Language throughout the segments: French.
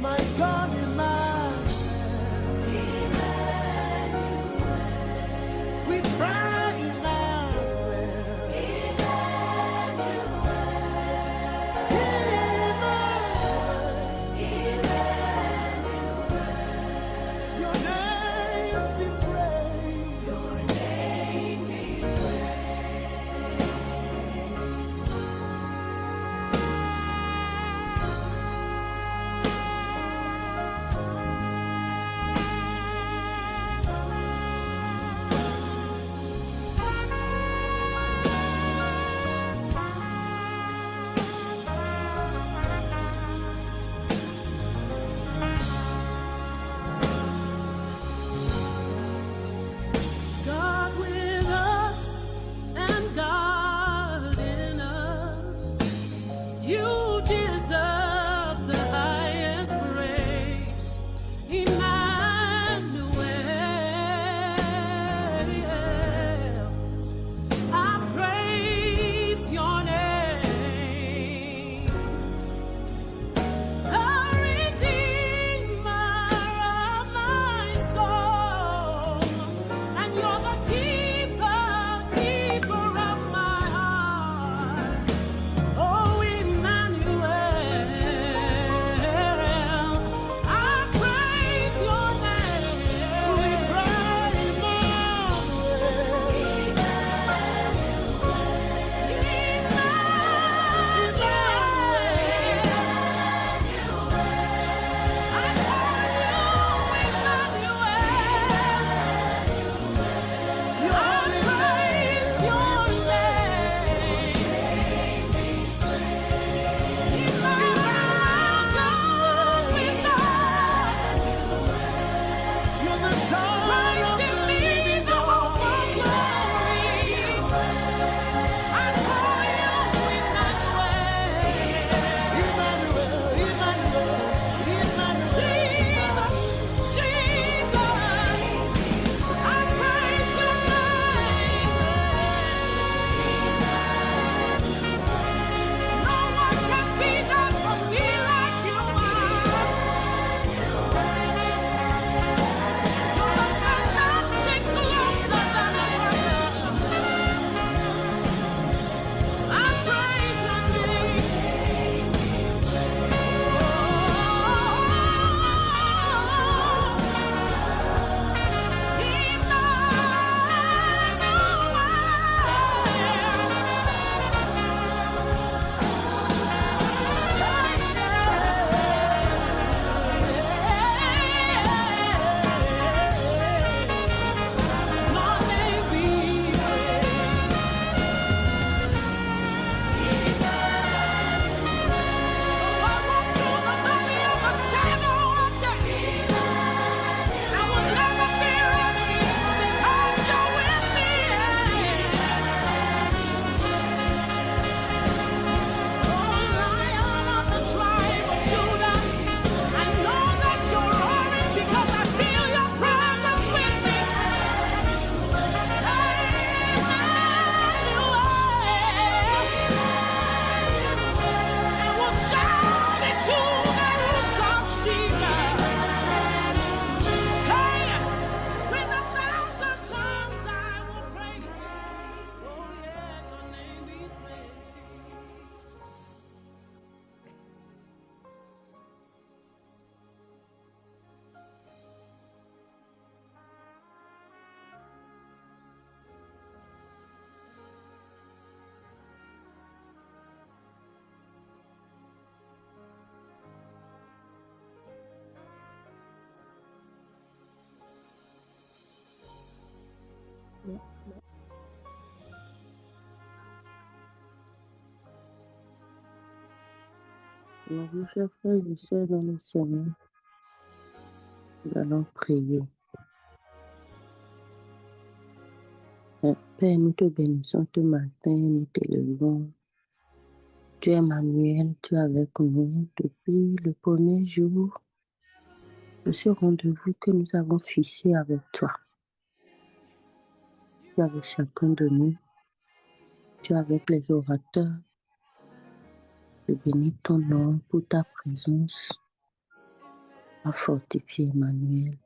my God, Emmanuel. We cry, Emmanuel. Your name be praised. Your name be praised. God with us and God in us. You deserve the highest praise, Emmanuel. I praise your name, the Redeemer of my soul, and you're the keeper of my heart. Oh, Emmanuel, I praise your name. We cry, you're the Son of the living God. I call you Emmanuel, Emmanuel. Jesus, I praise your name. No one can be done for me like you are. You're the friend that sticks closer than a brother. I praise your name. Mon chers frères et sœurs dans le Seigneur, nous allons prier. Père, nous te bénissons ce matin, nous t'élevons. Tu es Emmanuel, tu es avec nous depuis le premier jour de ce rendez-vous que nous avons fixé avec toi. Tu es avec chacun de nous, tu es avec les orateurs. Je bénis ton nom pour ta présence. a fortifié Emmanuel.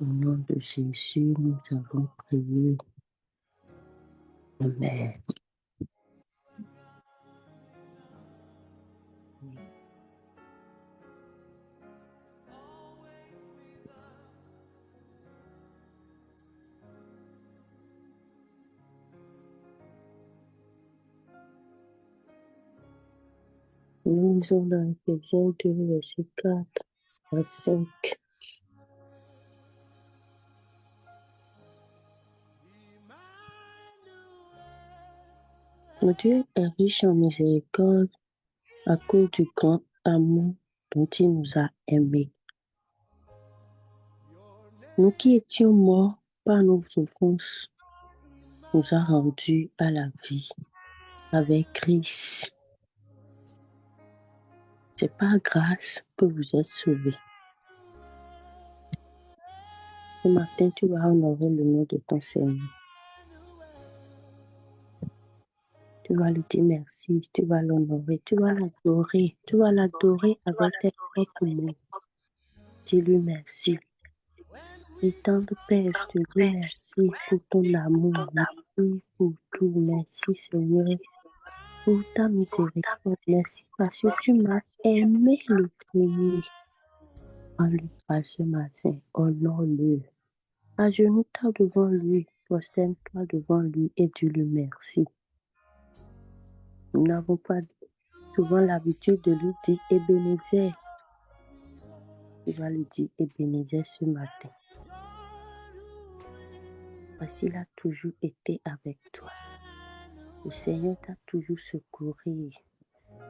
Au nom de Jésus, nous avons prié. Amen. Nous lisons dans Éphésiens 2, verset 4 à 5. Mon Dieu est riche en miséricorde à cause du grand amour dont il nous a aimés. Nous qui étions morts par nos offenses, nous a rendus à la vie avec Christ. C'est par grâce que vous êtes sauvés. Ce matin, tu vas honorer le nom de ton Seigneur. Tu vas lui dire merci, tu vas l'honorer, tu vas l'adorer avec tes propres mots. Dis-lui merci. Et tendre Père, je te dis merci pour ton amour, merci pour tout, merci Seigneur, pour ta miséricorde, merci parce que tu m'as aimé le premier. En lui, ce matin, honore-le. Agenouille-toi devant lui, prosterne-toi devant lui et dis-lui merci. Nous n'avons pas souvent l'habitude de lui dire Ebenezer. Tu vas lui dire Ebenezer ce matin. Parce qu'il a toujours été avec toi. Le Seigneur t'a toujours secouru.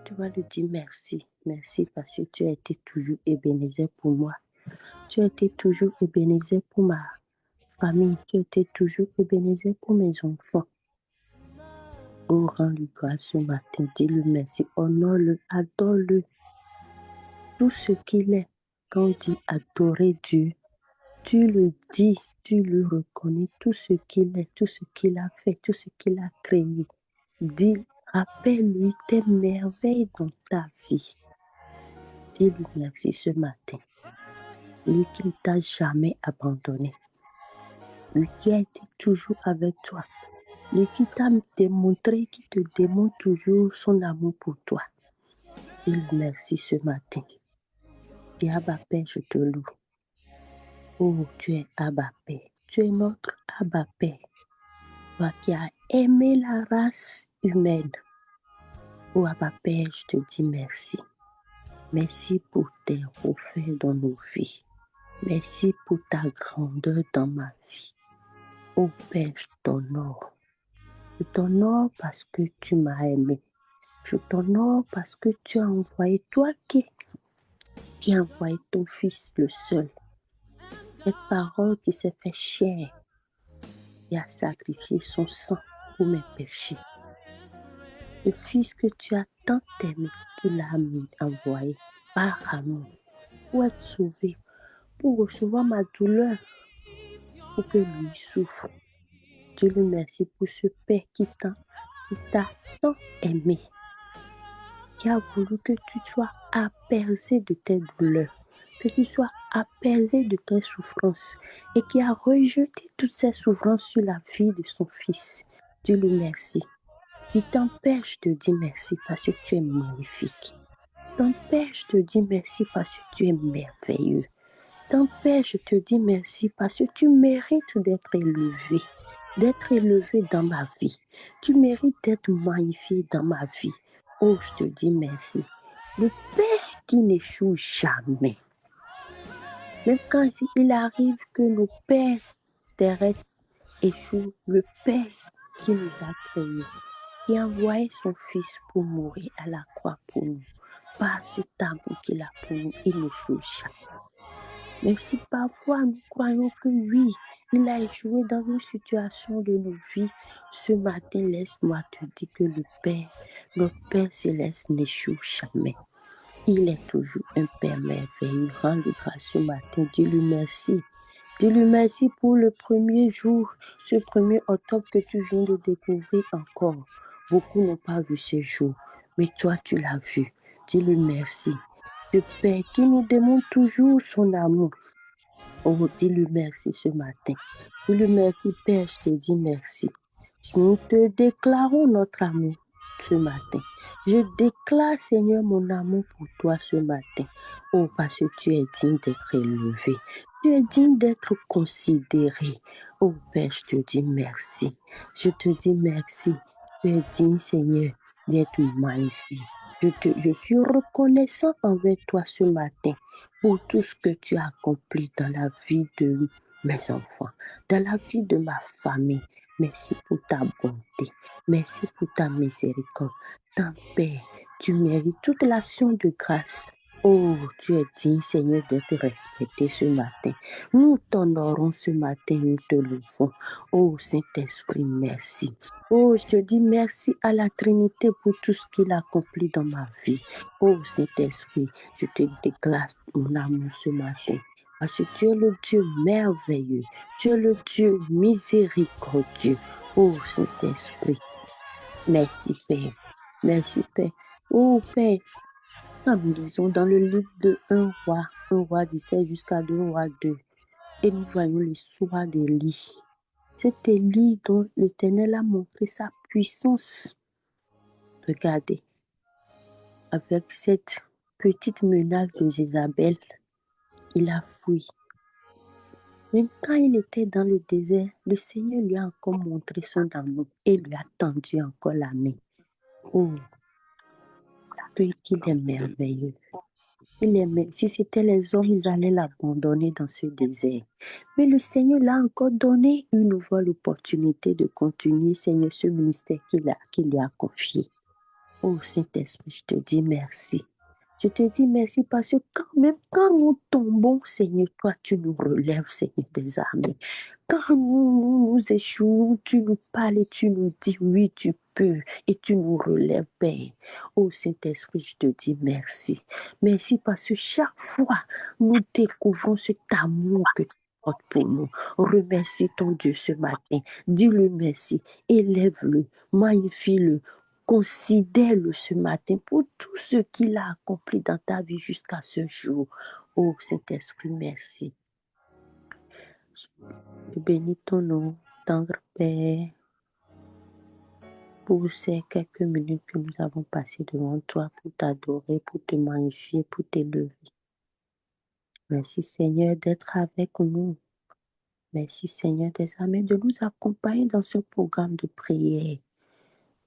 Tu vas lui dire merci. Merci parce que tu as été toujours Ebenezer pour moi. Tu as été toujours Ebenezer pour ma famille. Tu as été toujours Ebenezer pour mes enfants. Oh, rends-lui grâce ce matin. Dis-lui merci. Honore-le, adore-le. Tout ce qu'il est. Quand on dit adorer Dieu, tu le dis, tu le reconnais, tout ce qu'il est, tout ce qu'il a fait, tout ce qu'il a créé. Dis, rappelle-lui tes merveilles dans ta vie. Dis-lui merci ce matin. Lui qui ne t'a jamais abandonné. Lui qui a été toujours avec toi. Lui qui t'a démontré, qui te démontre toujours son amour pour toi. Dis-lui merci ce matin. Dis Abba Père, je te loue. Oh, tu es Abba Père. Tu es notre Abba Père. Toi qui as aimé la race humaine. Oh, Abba Père, je te dis merci. Merci pour tes refaits dans nos vies. Merci pour ta grandeur dans ma vie. Oh Père, je t'honore. Je t'honore parce que tu m'as aimé. Je t'honore parce que tu as envoyé, toi qui as envoyé ton Fils le seul. Cette parole qui s'est fait chair et a sacrifié son sang pour mes péchés. Le Fils que tu as tant aimé, tu l'as envoyé par amour pour être sauvé, pour recevoir ma douleur, pour que lui souffre. Dieu lui merci pour ce Père qui t'a tant aimé, qui a voulu que tu sois apaisé de tes douleurs, que tu sois apaisé de tes souffrances et qui a rejeté toutes ces souffrances sur la vie de son Fils. Dieu lui merci. Et ton Père, je te dis merci parce que tu es magnifique. Ton Père, je te dis merci parce que tu es merveilleux. Ton Père, je te dis merci parce que tu mérites d'être élevé dans ma vie. Tu mérites d'être magnifié dans ma vie. Oh, je te dis merci. Le Père qui n'échoue jamais. Même quand il arrive que nos pères terrestres échouent, le Père qui nous a créés, qui a envoyé son Fils pour mourir à la croix pour nous, par ce amour qu'il a pour nous, il n'échoue jamais. Même si parfois nous croyons que oui, il a échoué dans une situation de nos vies, ce matin, laisse-moi te dire que notre Père céleste n'échoue jamais. Il est toujours un Père merveilleux. Rends-lui grâce ce matin. Dis-lui merci. Dis-lui merci pour le premier jour, ce 1er octobre que tu viens de découvrir encore. Beaucoup n'ont pas vu ce jour, mais toi, tu l'as vu. Dis-lui merci. Le Père qui nous demande toujours son amour. Oh, dis-lui merci ce matin. Dis-lui merci, Père, je te dis merci. Nous te déclarons notre amour ce matin. Je déclare, Seigneur, mon amour pour toi ce matin. Oh, parce que tu es digne d'être élevé. Tu es digne d'être considéré. Oh, Père, je te dis merci. Je te dis merci. Tu es digne, Seigneur, d'être magnifique. Je suis reconnaissant envers toi ce matin pour tout ce que tu as accompli dans la vie de mes enfants, dans la vie de ma famille. Merci pour ta bonté. Merci pour ta miséricorde. Ton Père, tu mérites toute l'action de grâce. Oh, tu es digne, Seigneur, d'être respecté ce matin. Nous t'honorons ce matin, nous te louons. Oh, Saint-Esprit, merci. Oh, je te dis merci à la Trinité pour tout ce qu'il a accompli dans ma vie. Oh, Saint-Esprit, je te déclare mon amour ce matin. Parce que tu es le Dieu merveilleux. Tu es le Dieu miséricordieux. Oh, Saint-Esprit, merci, Père. Merci, Père. Oh, Père, comme nous lisons dans le livre de 1 roi 17 jusqu'à 2 roi 2, et nous voyons l'histoire d'Élie. C'est Élie dont l'Éternel a montré sa puissance. Regardez, avec cette petite menace de Jézabel, il a fui. Même quand il était dans le désert, le Seigneur lui a encore montré son amour et lui a tendu encore la main. Oh, qu'il est merveilleux. Si c'était les hommes, ils allaient l'abandonner dans ce désert. Mais le Seigneur l'a encore donné une nouvelle opportunité de continuer, Seigneur, ce ministère qu'il lui a confié. Oh, Saint-Esprit, je te dis merci. Je te dis merci parce que même quand nous tombons, Seigneur, toi, tu nous relèves, Seigneur des armées. Quand nous échouons, tu nous parles et tu nous dis oui, tu peux et tu nous relèves, Père. Oh Saint-Esprit, je te dis merci. Merci parce que chaque fois, nous découvrons cet amour que tu portes pour nous. Remercie ton Dieu ce matin. Dis-le merci. Élève-le. Magnifie-le. Considère-le ce matin pour tout ce qu'il a accompli dans ta vie jusqu'à ce jour. Oh Saint-Esprit, merci. Je bénis ton nom, tendre Père, pour ces quelques minutes que nous avons passées devant toi pour t'adorer, pour te magnifier, pour t'élever. Merci Seigneur d'être avec nous. Merci Seigneur des armées de nous accompagner dans ce programme de prière.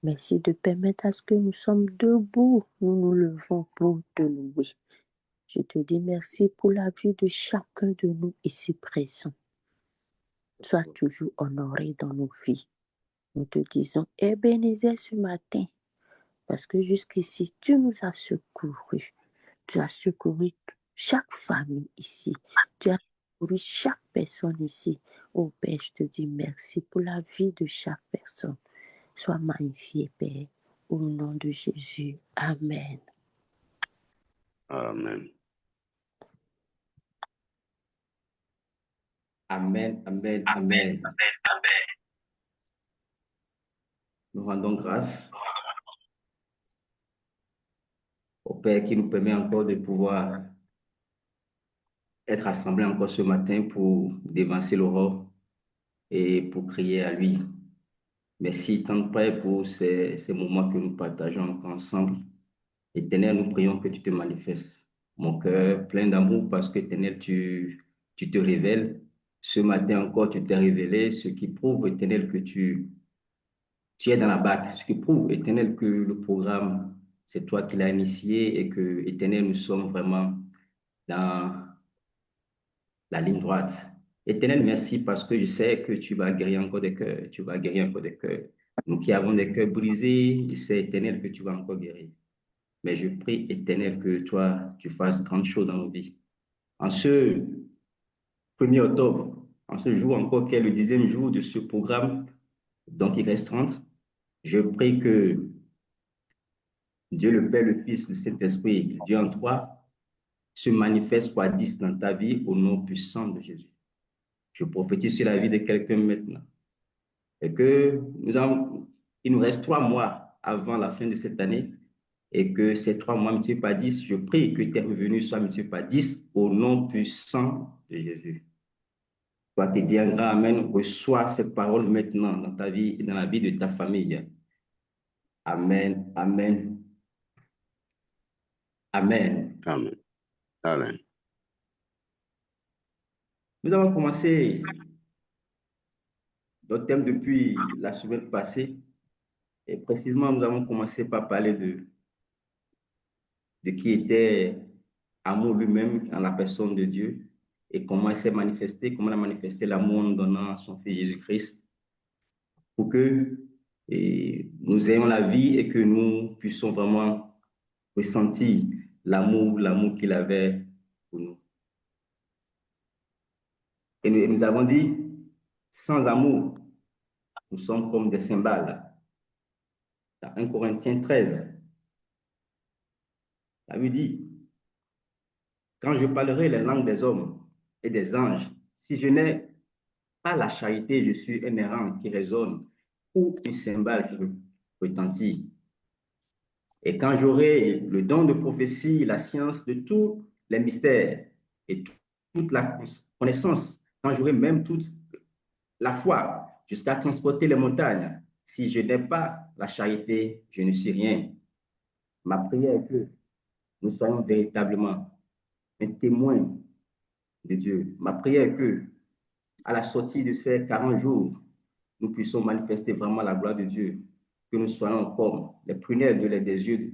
Merci de permettre à ce que nous sommes debout, nous nous levons pour te louer. Je te dis merci pour la vie de chacun de nous ici présents. Sois toujours honoré dans nos vies. Nous te disons Ebenezer ce matin, parce que jusqu'ici, tu nous as secourus. Tu as secouru chaque famille ici. Tu as secouru chaque personne ici. Oh Père, je te dis merci pour la vie de chaque personne. Sois magnifié, Père, au nom de Jésus. Amen. Amen. Amen, amen, amen. Nous rendons grâce au Père qui nous permet encore de pouvoir être assemblés encore ce matin pour dévancer l'aurore et pour crier à lui. Merci tant Père pour ces moments que nous partageons encore ensemble. Éternel, nous prions que tu te manifestes. Mon cœur plein d'amour parce que Éternel, tu te révèles. Ce matin encore, tu t'es révélé, ce qui prouve, Éternel, que tu es dans la barque, ce qui prouve, Éternel, que le programme, c'est toi qui l'as initié et que, Éternel, nous sommes vraiment dans la ligne droite. Éternel, merci parce que je sais que tu vas guérir encore des cœurs, tu vas guérir encore des cœurs. Nous qui avons des cœurs brisés, je sais, Éternel, que tu vas encore guérir. Mais je prie, Éternel, que toi, tu fasses grandes choses dans nos vies. En ce 1er octobre, en ce jour encore qui est le 10e jour de ce programme, donc il reste 30, je prie que Dieu le Père, le Fils, le Saint-Esprit, Dieu en toi, se manifeste fois 10 dans ta vie au nom puissant de Jésus. Je prophétise sur la vie de quelqu'un maintenant. Et que il nous reste 3 mois avant la fin de cette année et que ces 3 mois multipliés par 10, je prie que tes revenus soient multipliés par 10 au nom puissant de Jésus. Toi qui dis un grand Amen, reçois cette parole maintenant dans ta vie et dans la vie de ta famille. Amen, Amen, Amen. Amen. Amen. Nous avons commencé notre thème depuis la semaine passée et précisément nous avons commencé par parler de qui était amour lui-même en la personne de Dieu et comment il s'est manifesté, comment il a manifesté l'amour en donnant à son Fils Jésus-Christ pour que nous ayons la vie et que nous puissions vraiment ressentir l'amour qu'il avait pour nous. Et nous avons dit, sans amour, nous sommes comme des cymbales. Dans 1 Corinthiens 13, ça veut dire, quand je parlerai les langues des hommes et des anges, si je n'ai pas la charité, je suis un errant qui résonne ou une cymbale qui retentit. Et quand j'aurai le don de prophétie, la science de tous les mystères et toute la connaissance, quand j'aurai même toute la foi jusqu'à transporter les montagnes, si je n'ai pas la charité, je ne suis rien. Ma prière est que nous soyons véritablement un témoin de Dieu. Ma prière est que, à la sortie de ces 40 jours, nous puissions manifester vraiment la gloire de Dieu, que nous soyons comme les prunelles des yeux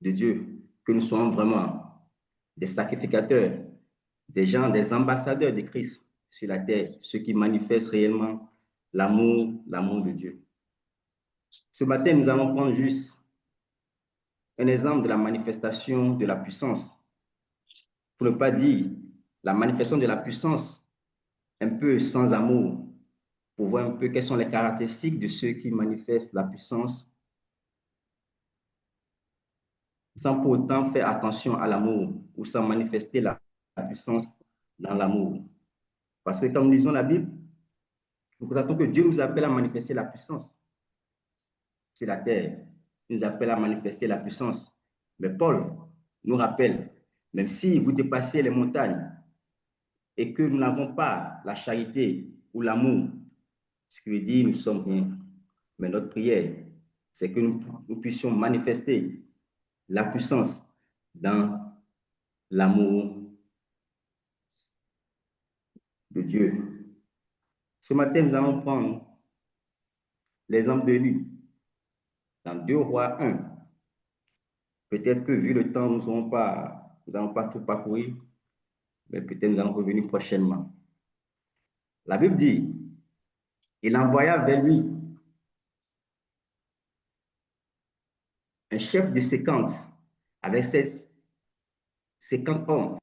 de Dieu, que nous soyons vraiment des sacrificateurs, des gens, des ambassadeurs de Christ sur la terre, ceux qui manifestent réellement l'amour de Dieu. Ce matin, nous allons prendre juste un exemple de la manifestation de la puissance, pour ne pas dire la manifestation de la puissance un peu sans amour, pour voir un peu quelles sont les caractéristiques de ceux qui manifestent la puissance sans pour autant faire attention à l'amour ou sans manifester la puissance dans l'amour. Parce que quand nous lisons la Bible, nous constatons que Dieu nous appelle à manifester la puissance sur la terre. Il nous appelle à manifester la puissance. Mais Paul nous rappelle, même si vous dépassez les montagnes et que nous n'avons pas la charité ou l'amour, ce qui veut dire nous sommes rien. Mais notre prière, c'est que nous puissions manifester la puissance dans l'amour de Dieu. Ce matin, nous allons prendre l'exemple d'Élie dans 2 Rois 1. Peut-être que vu le temps, nous n'allons pas tout parcourir, mais peut-être nous allons revenir prochainement. La Bible dit, il envoya vers lui un chef de 50 avec 50 hommes.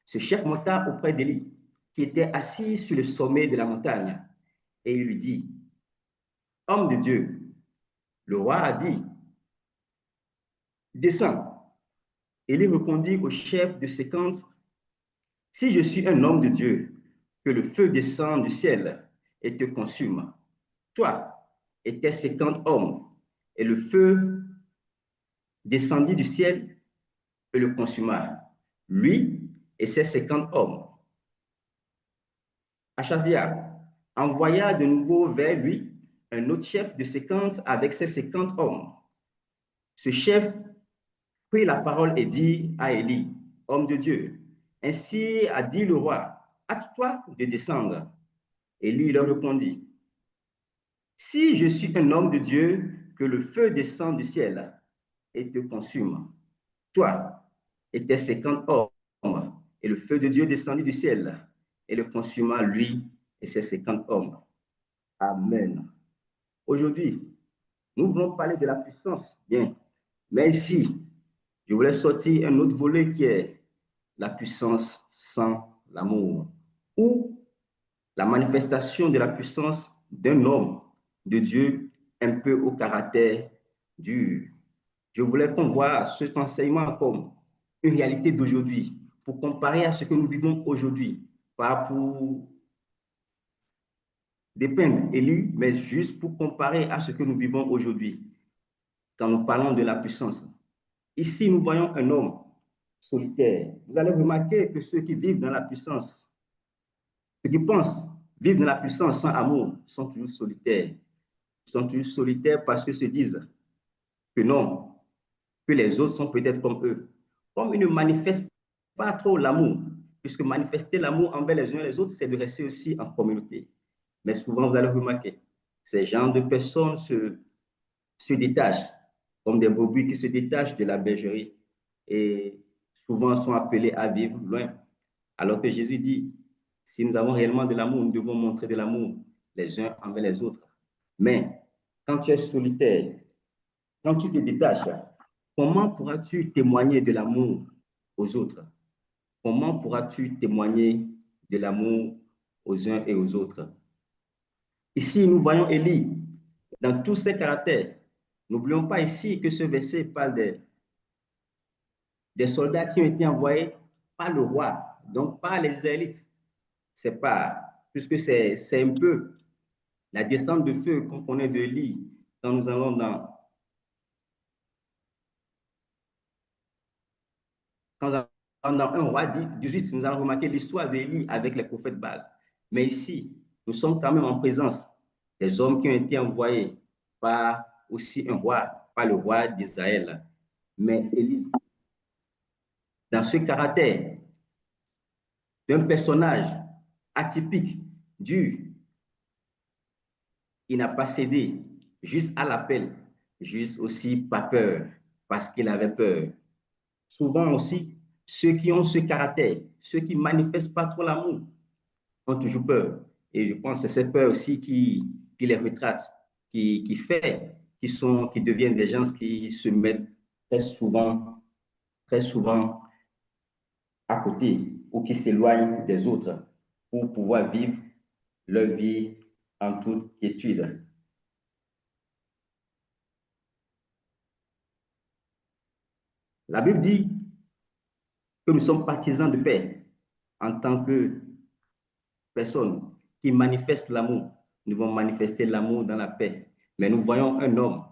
Ce chef monta auprès d'Élie, qui était assis sur le sommet de la montagne, et il lui dit, homme de Dieu, le roi a dit, descends. Élie répondit au chef de 50, si je suis un homme de Dieu, que le feu descende du ciel et te consume, toi et tes 50 hommes, et le feu descendit du ciel et le consuma, lui et ses 50 hommes. Achazia envoya de nouveau vers lui un autre chef de 50 avec ses 50 hommes. Ce chef prit la parole et dit à Élie, homme de Dieu, ainsi a dit le roi, hâte-toi de descendre. Élie leur répondit, si je suis un homme de Dieu, que le feu descende du ciel et te consume, toi et tes 50 hommes, et le feu de Dieu descendit du ciel et le consuma lui et ses 50 hommes. Amen. Aujourd'hui, nous voulons parler de la puissance, bien, mais ici, je voulais sortir un autre volet qui est la puissance sans l'amour, ou la manifestation de la puissance d'un homme de Dieu un peu au caractère dur. Je voulais qu'on voit cet enseignement comme une réalité d'aujourd'hui, pour comparer à ce que nous vivons aujourd'hui, pas pour dépeindre Élie, mais juste pour comparer à ce que nous vivons aujourd'hui. quand nous parlons de la puissance. Ici, nous voyons un homme solitaire. Vous allez remarquer que ceux qui vivent dans la puissance, ceux qui pensent vivre dans la puissance sans amour, sont toujours solitaires. Ils sont toujours solitaires parce qu'ils se disent que non, que les autres sont peut-être comme eux. Comme ils ne manifestent pas trop l'amour, puisque manifester l'amour envers les uns et les autres, c'est de rester aussi en communauté. Mais souvent, vous allez remarquer, ces genres de personnes se détachent, comme des brebis qui se détachent de la bergerie et souvent sont appelés à vivre loin. Alors que Jésus dit, si nous avons réellement de l'amour, nous devons montrer de l'amour les uns envers les autres. Mais quand tu es solitaire, quand tu te détaches, comment pourras-tu témoigner de l'amour aux autres? Comment pourras-tu témoigner de l'amour aux uns et aux autres? Ici, nous voyons Élie dans tous ses caractères. N'oublions pas ici que ce verset parle des soldats qui ont été envoyés par le roi, donc par les Israélites. C'est pas, puisque c'est un peu la descente de feu qu'on connaît de Élie quand nous allons dans 1 roi 18, nous allons remarquer l'histoire d'Élie avec les prophètes Baal. Mais ici, nous sommes quand même en présence des hommes qui ont été envoyés par aussi un roi, par le roi d'Israël. Mais Élie, dans ce caractère d'un personnage atypique, dur, il n'a pas cédé juste à l'appel, juste aussi pas peur, parce qu'il avait peur. Souvent aussi, ceux qui ont ce caractère, ceux qui ne manifestent pas trop l'amour, ont toujours peur. Et je pense que c'est cette peur aussi qui les retraite, qui fait qu'ils deviennent des gens qui se mettent très souvent à côté ou qui s'éloignent des autres pour pouvoir vivre leur vie en toute quiétude. La Bible dit que nous sommes partisans de paix en tant que personnes qui manifestent l'amour. Nous devons manifester l'amour dans la paix. Mais nous voyons un homme,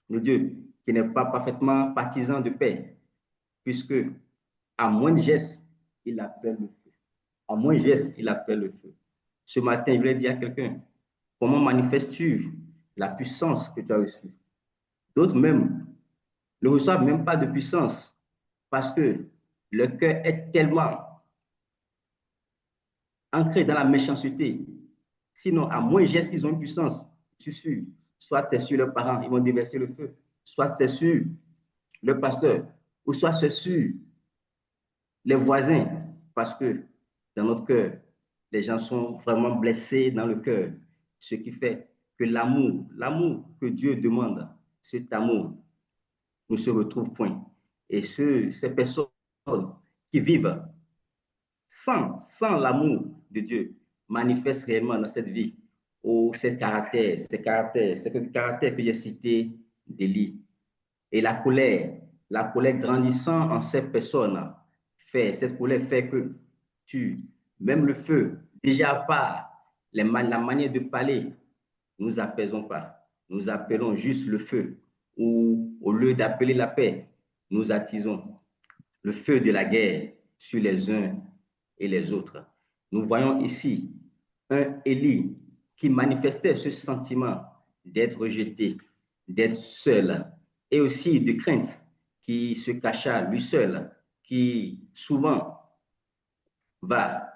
le Dieu, qui n'est pas parfaitement partisan de paix, puisque à moins de gestes, il appelle le feu. À moins de gestes, il appelle le feu. Ce matin, je voulais dire à quelqu'un, comment manifestes-tu la puissance que tu as reçue? D'autres même ne reçoivent même pas de puissance parce que le cœur est tellement ancré dans la méchanceté. Sinon, à moins de gestes, ils ont une puissance. Je suis sûr. Soit c'est sur leurs parents, ils vont déverser le feu. Soit c'est sur le pasteur. Ou soit c'est sur les voisins. Parce que dans notre cœur, les gens sont vraiment blessés dans le cœur. Ce qui fait que l'amour que Dieu demande, cet amour, ne se retrouve point. Et ces personnes qui vivent sans l'amour de Dieu manifestent réellement dans cette vie ou ces caractères que j'ai cités d'Élie. Et la colère grandissant en cette personne, cette colère fait que même le feu, déjà pas la manière de parler, nous apaisons pas. Nous appelons juste le feu. Ou au lieu d'appeler la paix, nous attisons le feu de la guerre sur les uns et les autres. Nous voyons ici un Élie qui manifestait ce sentiment d'être rejeté, d'être seul, et aussi de crainte, qui se cacha lui seul, qui souvent va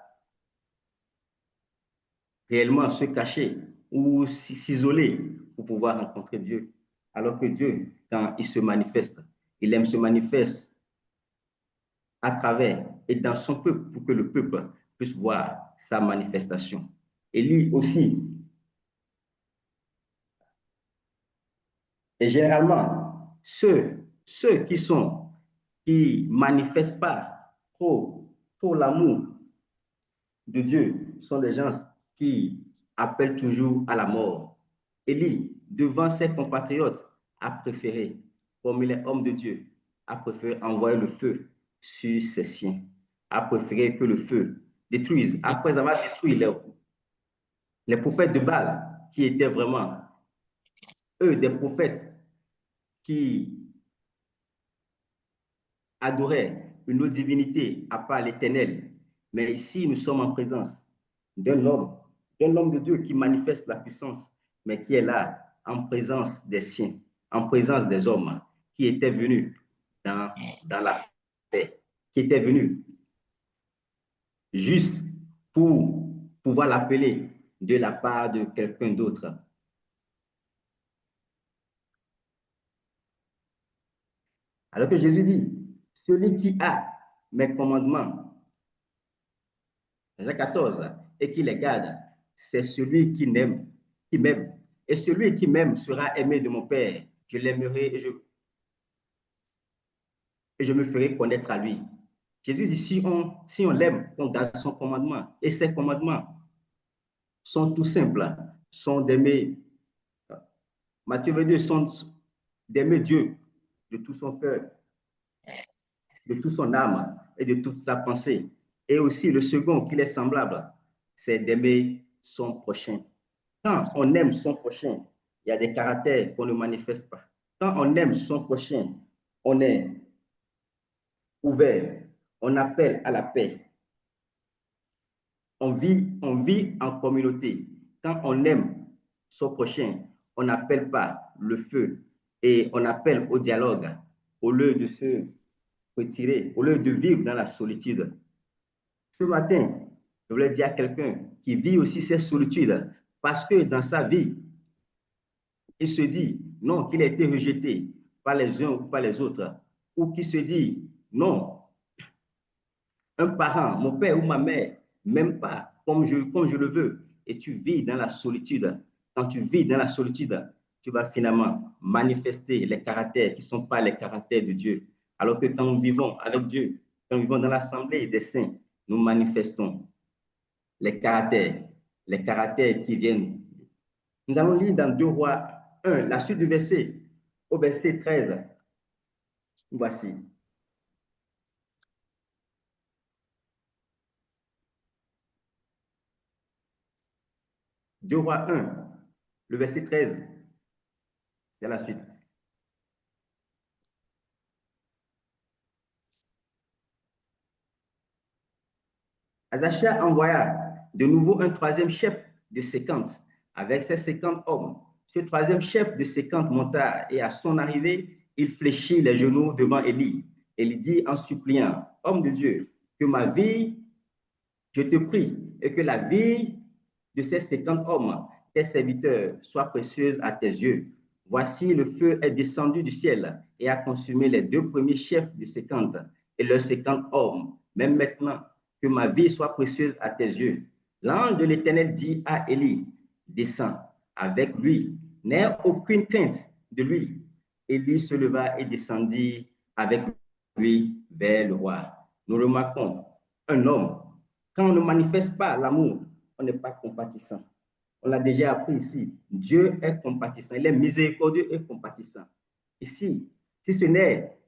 réellement se cacher ou s'isoler pour pouvoir rencontrer Dieu. Alors que Dieu, quand il se manifeste, il aime se manifester à travers et dans son peuple pour que le peuple puisse voir sa manifestation. Élie aussi. Et généralement, ceux qui manifestent pas trop l'amour de Dieu sont des gens qui appellent toujours à la mort. Élie, devant ses compatriotes, a préféré, comme il est homme de Dieu, a préféré envoyer le feu sur ses siens, a préféré que le feu détruise, après avoir détruit les prophètes de Baal, qui étaient vraiment, eux, des prophètes qui adorait une autre divinité à part l'Éternel. Mais ici, nous sommes en présence d'un homme de Dieu qui manifeste la puissance, mais qui est là en présence des siens, en présence des hommes qui étaient venus dans la paix, qui étaient venus juste pour pouvoir l'appeler de la part de quelqu'un d'autre. Alors que Jésus dit, celui qui a mes commandements, Jean 14, et qui les garde, c'est celui qui m'aime. Et celui qui m'aime sera aimé de mon Père. Je l'aimerai et je me ferai connaître à lui. Jésus dit, si on l'aime, on garde son commandement. Et ses commandements sont tout simples, sont d'aimer, Matthieu 22, sont d'aimer Dieu de tout son cœur, de toute son âme et de toute sa pensée. Et aussi le second, qu'il est semblable, c'est d'aimer son prochain. Quand on aime son prochain, il y a des caractères qu'on ne manifeste pas. Quand on aime son prochain, on est ouvert, on appelle à la paix. On vit en communauté. Quand on aime son prochain, on n'appelle pas le feu et on appelle au dialogue au lieu de se retirer, au lieu de vivre dans la solitude. Ce matin, je voulais dire à quelqu'un qui vit aussi cette solitude parce que dans sa vie, il se dit non, qu'il a été rejeté par les uns ou par les autres, ou qui se dit non, un parent, mon père ou ma mère, même pas comme je le veux, et tu vis dans la solitude. Quand tu vis dans la solitude, tu vas finalement manifester les caractères qui ne sont pas les caractères de Dieu. Alors que quand nous vivons avec Dieu, quand nous vivons dans l'assemblée des saints, nous manifestons les caractères qui viennent. Nous allons lire dans 2 Rois 1, la suite du verset, au verset 13. Voici. Deux Rois 1, le verset 13. C'est la suite. Azaria envoya de nouveau un troisième chef de 50 avec ses 50 hommes. Ce troisième chef de 50 monta et à son arrivée, il fléchit les genoux devant Élie. Et il dit en suppliant, homme de Dieu, que ma vie, je te prie, et que la vie de ces 50 hommes, tes serviteurs, soit précieuse à tes yeux. Voici, le feu est descendu du ciel et a consumé les 2 premiers chefs de 50 et leurs 50 hommes. Même maintenant, que ma vie soit précieuse à tes yeux. L'ange de l'Éternel dit à Élie, descends avec lui, n'aie aucune crainte de lui. Élie se leva et descendit avec lui vers le roi. Nous remarquons un homme, quand on ne manifeste pas l'amour, on n'est pas compatissant. On l'a déjà appris ici. Dieu est compatissant. Il est miséricordieux et compatissant. Ici, si ce n'est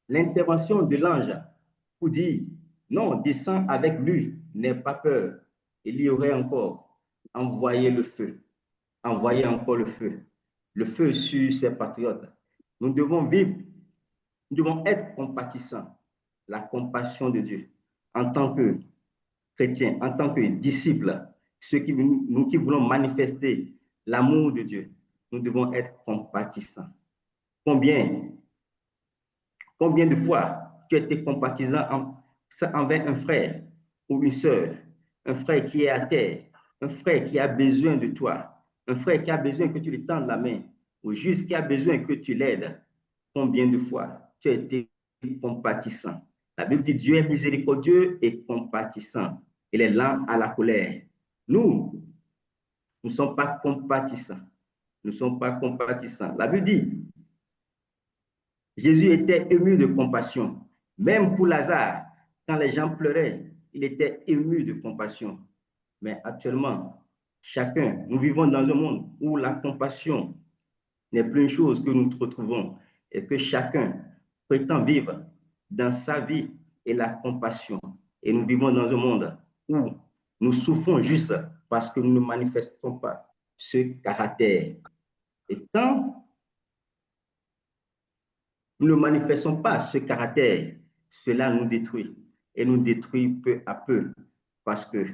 l'intervention de l'ange pour dire non, descends avec lui, n'aie pas peur. Il y aurait encore envoyé le feu, envoyé encore le feu sur ses patriotes. Nous devons vivre, nous devons être compatissants. La compassion de Dieu en tant que chrétiens, en tant que disciples, nous qui voulons manifester l'amour de Dieu, nous devons être compatissants. Combien de fois tu as été compatissant envers un frère ou une sœur, un frère qui est à terre, un frère qui a besoin de toi, un frère qui a besoin que tu lui tendes la main, ou juste qui a besoin que tu l'aides. Combien de fois tu as été compatissant? La Bible dit Dieu est miséricordieux et compatissant. Il est lent à la colère. Nous ne sommes pas compatissants. Nous ne sommes pas compatissants. La Bible dit Jésus était ému de compassion. Même pour Lazare, quand les gens pleuraient, il était ému de compassion. Mais actuellement, nous vivons dans un monde où la compassion n'est plus une chose que nous retrouvons et que chacun prétend vivre dans sa vie et la compassion. Et nous vivons dans un monde où nous souffrons juste parce que nous ne manifestons pas ce caractère. Et quand nous ne manifestons pas ce caractère, cela nous détruit et nous détruit peu à peu parce que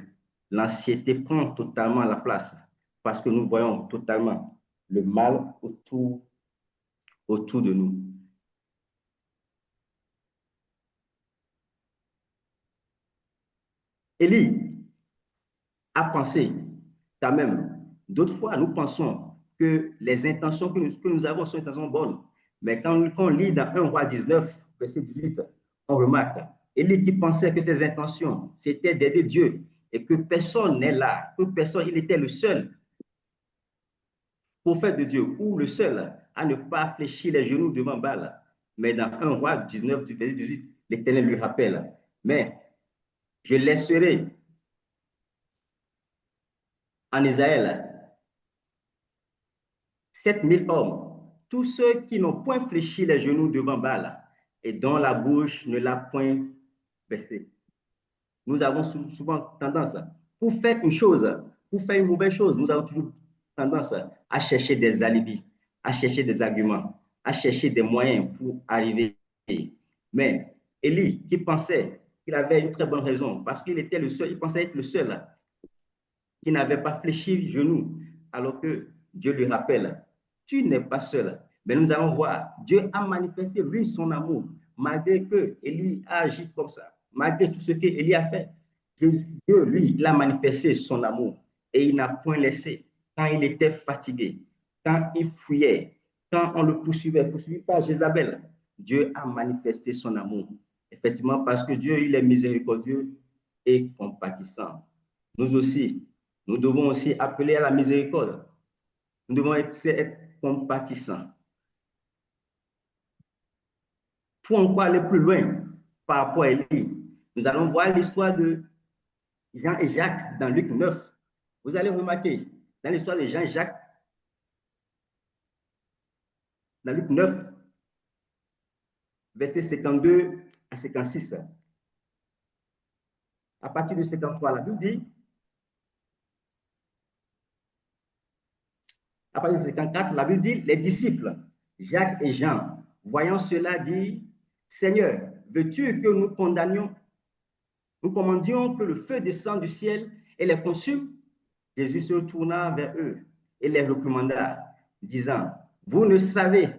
l'anxiété prend totalement la place, parce que nous voyons totalement le mal autour de nous. Élie a pensé quand même, d'autres fois nous pensons que les intentions que nous avons sont des intentions bonnes, mais quand on lit dans 1 roi 19, verset 18, on remarque Élie qui pensait que ses intentions, c'était d'aider Dieu et que personne n'est là, que personne, il était le seul prophète de Dieu ou le seul à ne pas fléchir les genoux devant Baal. Mais dans 1 roi 19, du verset 18, l'Éternel lui rappelle, mais je laisserai en Israël 7000 hommes, tous ceux qui n'ont point fléchi les genoux devant Baal et dont la bouche ne l'a point baissé. Nous avons souvent tendance, pour faire une chose, pour faire une mauvaise chose, nous avons toujours tendance à chercher des alibis, à chercher des arguments, à chercher des moyens pour arriver. Mais Élie, qui pensait qu'il avait une très bonne raison, parce qu'il était le seul, il pensait être le seul qui n'avait pas fléchi le genou, alors que Dieu lui rappelle, tu n'es pas seul. Mais nous allons voir, Dieu a manifesté, lui, son amour, malgré que Élie a agi comme ça, malgré tout ce qu'Élie a fait. Dieu, lui, il a manifesté son amour et il n'a point laissé quand il était fatigué, quand il fuyait, quand on le poursuivait par Jézabel. Dieu a manifesté son amour. Effectivement, parce que Dieu, il est miséricordieux et compatissant. Nous aussi, nous devons aussi appeler à la miséricorde. Nous devons être compatissants. Pour encore aller plus loin par rapport à Élie, nous allons voir l'histoire de Jean et Jacques dans Luc 9. Vous allez remarquer, dans l'histoire de Jean et Jacques, dans Luc 9, versets 52 à 56. À partir de 53, la Bible dit, à partir de 54, la Bible dit, les disciples, Jacques et Jean, voyant cela, disent, Seigneur, veux-tu que nous commandions que le feu descende du ciel et les consume? Jésus se tourna vers eux et les recommanda, disant, vous ne savez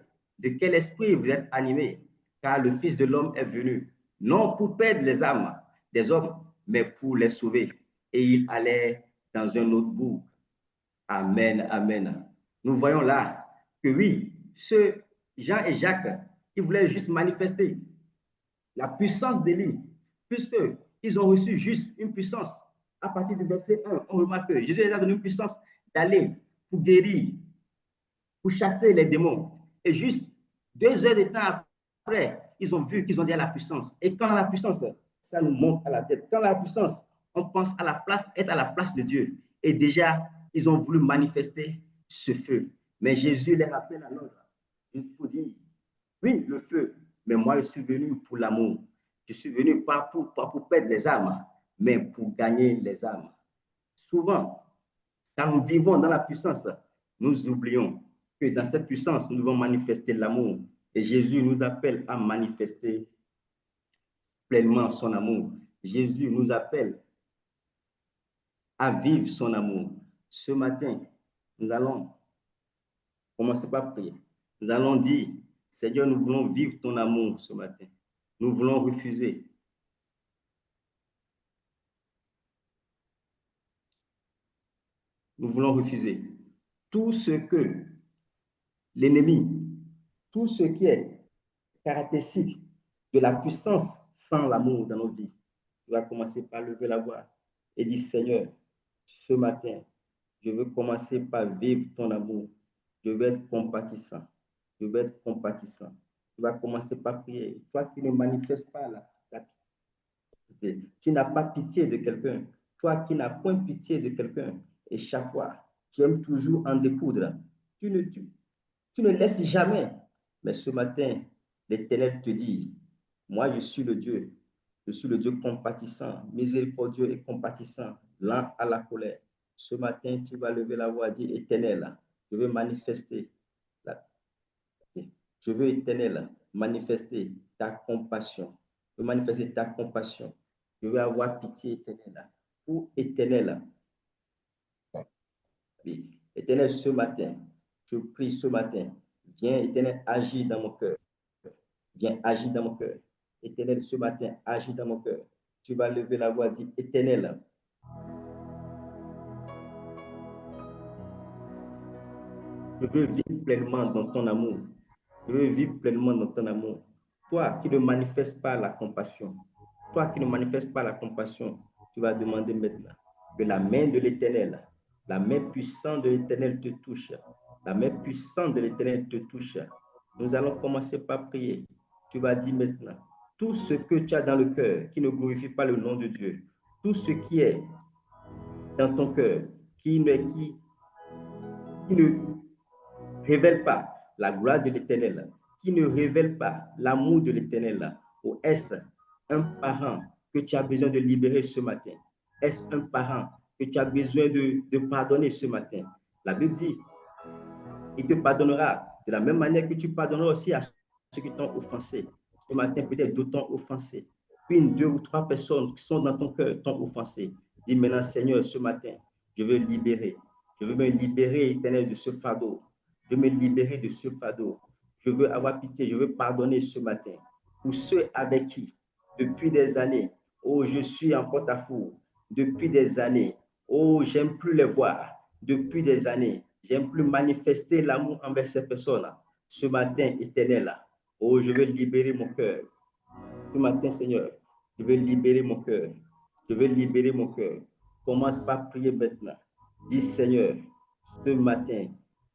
de quel esprit vous êtes animés, car le Fils de l'homme est venu, non pour perdre les âmes des hommes, mais pour les sauver. Et il allait dans un autre bout. Amen, amen. Nous voyons là que oui, ceux Jean et Jacques, ils voulaient juste manifester la puissance d'Élie, puisqu'ils ont reçu juste une puissance. À partir du verset 1, on remarque que Jésus a donné une puissance d'aller pour guérir, pour chasser les démons. Et juste 2 heures de temps après, ils ont vu qu'ils ont dit à la puissance. Et quand la puissance, ça nous monte à la tête. Quand la puissance, on pense à la place, être à la place de Dieu. Et déjà, ils ont voulu manifester ce feu. Mais Jésus les rappelle à l'ordre, juste pour dire, oui, le feu, mais moi, je suis venu pour l'amour. Je suis venu pas pour perdre les âmes, mais pour gagner les âmes. Souvent, quand nous vivons dans la puissance, nous oublions que dans cette puissance, nous devons manifester l'amour. Et Jésus nous appelle à manifester pleinement son amour. Jésus nous appelle à vivre son amour. Ce matin, nous allons commencer par prier. Nous allons dire, Seigneur, nous voulons vivre ton amour ce matin. Nous voulons refuser. Nous voulons refuser tout ce que l'ennemi, tout ce qui est caractéristique de la puissance sans l'amour dans nos vies. Tu vas commencer par lever la voix et dire, Seigneur, ce matin, je veux commencer par vivre ton amour. Je veux être compatissant. Je veux être compatissant. Tu vas commencer par prier. Toi qui ne manifestes pas la pitié, qui n'as pas pitié de quelqu'un, toi qui n'as point pitié de quelqu'un, et chaque fois, tu aimes toujours en découdre. Tu ne laisses jamais. Mais ce matin, l'Éternel te dit, moi je suis le Dieu. Je suis le Dieu compatissant, miséricordieux et compatissant, lent à la colère. Ce matin, tu vas lever la voix et dire, Éternel, je veux manifester. Je veux, Éternel, manifester ta compassion. Je veux manifester ta compassion. Je veux avoir pitié éternelle. Pour éternel. Oui. Éternel, ce matin, je prie ce matin. Viens, éternel, agis dans mon cœur. Viens, agis dans mon cœur. Éternel, ce matin, agis dans mon cœur. Tu vas lever la voix, dis, éternel, je veux vivre pleinement dans ton amour. Je veux vivre pleinement dans ton amour. Toi qui ne manifestes pas la compassion, toi qui ne manifestes pas la compassion, tu vas demander maintenant que la main de l'Éternel, la main puissante de l'Éternel te touche. La main puissante de l'Éternel te touche. Nous allons commencer par prier. Tu vas dire maintenant, tout ce que tu as dans le cœur qui ne glorifie pas le nom de Dieu, tout ce qui est dans ton cœur, qui ne révèle pas la gloire de l'Éternel, qui ne révèle pas l'amour de l'Éternel, ou est-ce un parent que tu as besoin de libérer ce matin? Est-ce un parent que tu as besoin de pardonner ce matin? La Bible dit, il te pardonnera de la même manière que tu pardonneras aussi à ceux qui t'ont offensé. Ce matin, peut-être d'autres t'ont offensé. Une, deux ou trois personnes qui sont dans ton cœur t'ont offensé. Dis maintenant, Seigneur, ce matin, je veux libérer. Je veux me libérer, éternel, de ce fardeau. Je veux me libérer de ce fardeau. Je veux avoir pitié, je veux pardonner ce matin. Pour ceux avec qui, depuis des années, oh, je suis en porte-à-faux. Depuis des années, oh, j'aime plus les voir. Depuis des années, j'aime plus manifester l'amour envers ces personnes-là. Ce matin, éternel, oh, je veux libérer mon cœur. Ce matin, Seigneur, je veux libérer mon cœur. Je veux libérer mon cœur. Commence par prier maintenant. Dis, Seigneur, ce matin,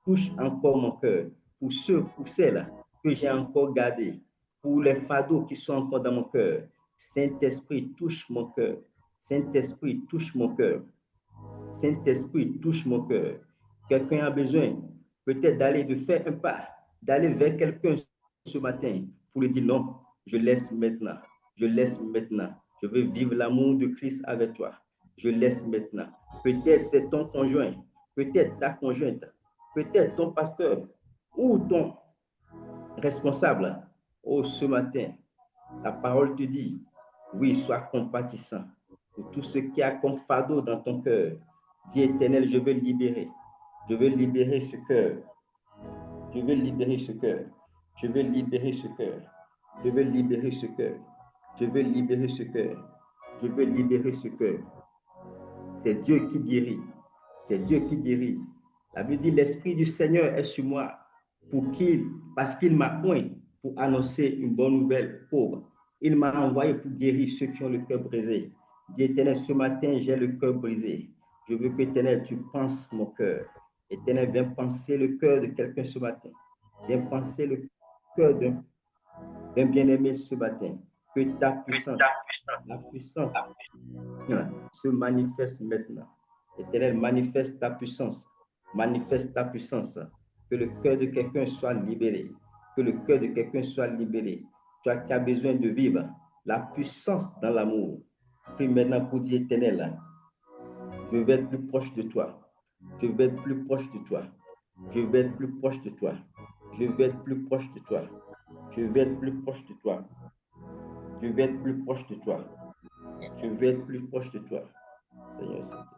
touche encore mon cœur. Pour ceux, pour celles que j'ai encore gardées, pour les fardeaux qui sont encore dans mon cœur. Saint-Esprit, touche mon cœur. Saint-Esprit, touche mon cœur. Saint-Esprit, touche mon cœur. Quelqu'un a besoin peut-être d'aller, de faire un pas, d'aller vers quelqu'un ce matin pour lui dire non, je laisse maintenant. Je laisse maintenant. Je veux vivre l'amour de Christ avec toi. Je laisse maintenant. Peut-être c'est ton conjoint, peut-être ta conjointe, peut-être ton pasteur ou ton responsable. Oh, ce matin, la parole te dit, oui, sois compatissant pour tout ce qui a comme fardeau dans ton cœur. Dis éternel, je veux libérer. Je veux libérer ce cœur. Je veux libérer ce cœur. Je veux libérer ce cœur. Je veux libérer ce cœur. Je veux libérer ce cœur. Je veux libérer ce cœur. C'est Dieu qui guérit. C'est Dieu qui guérit. La Bible dit, l'Esprit du Seigneur est sur moi parce qu'il m'a oint pour annoncer une bonne nouvelle pauvre. Il m'a envoyé pour guérir ceux qui ont le cœur brisé. Dis éternel, ce matin, j'ai le cœur brisé. Je veux que, éternel, tu penses mon cœur. Éternel, viens penser le cœur de quelqu'un ce matin. Viens penser le cœur d'un bien-aimé ce matin. Que ta puissance, la puissance se manifeste maintenant. Éternel, manifeste ta puissance. Manifeste ta puissance. Que le cœur de quelqu'un soit libéré. Que le cœur de quelqu'un soit libéré. Toi qui as besoin de vivre la puissance dans l'amour. Prie maintenant pour dire éternel, je vais être plus proche de toi. Je vais être plus proche de toi. Je vais être plus proche de toi. Je vais être plus proche de toi. Je vais être plus proche de toi. Je vais être plus proche de toi. Je vais être plus proche de toi. Seigneur Saint-Esprit.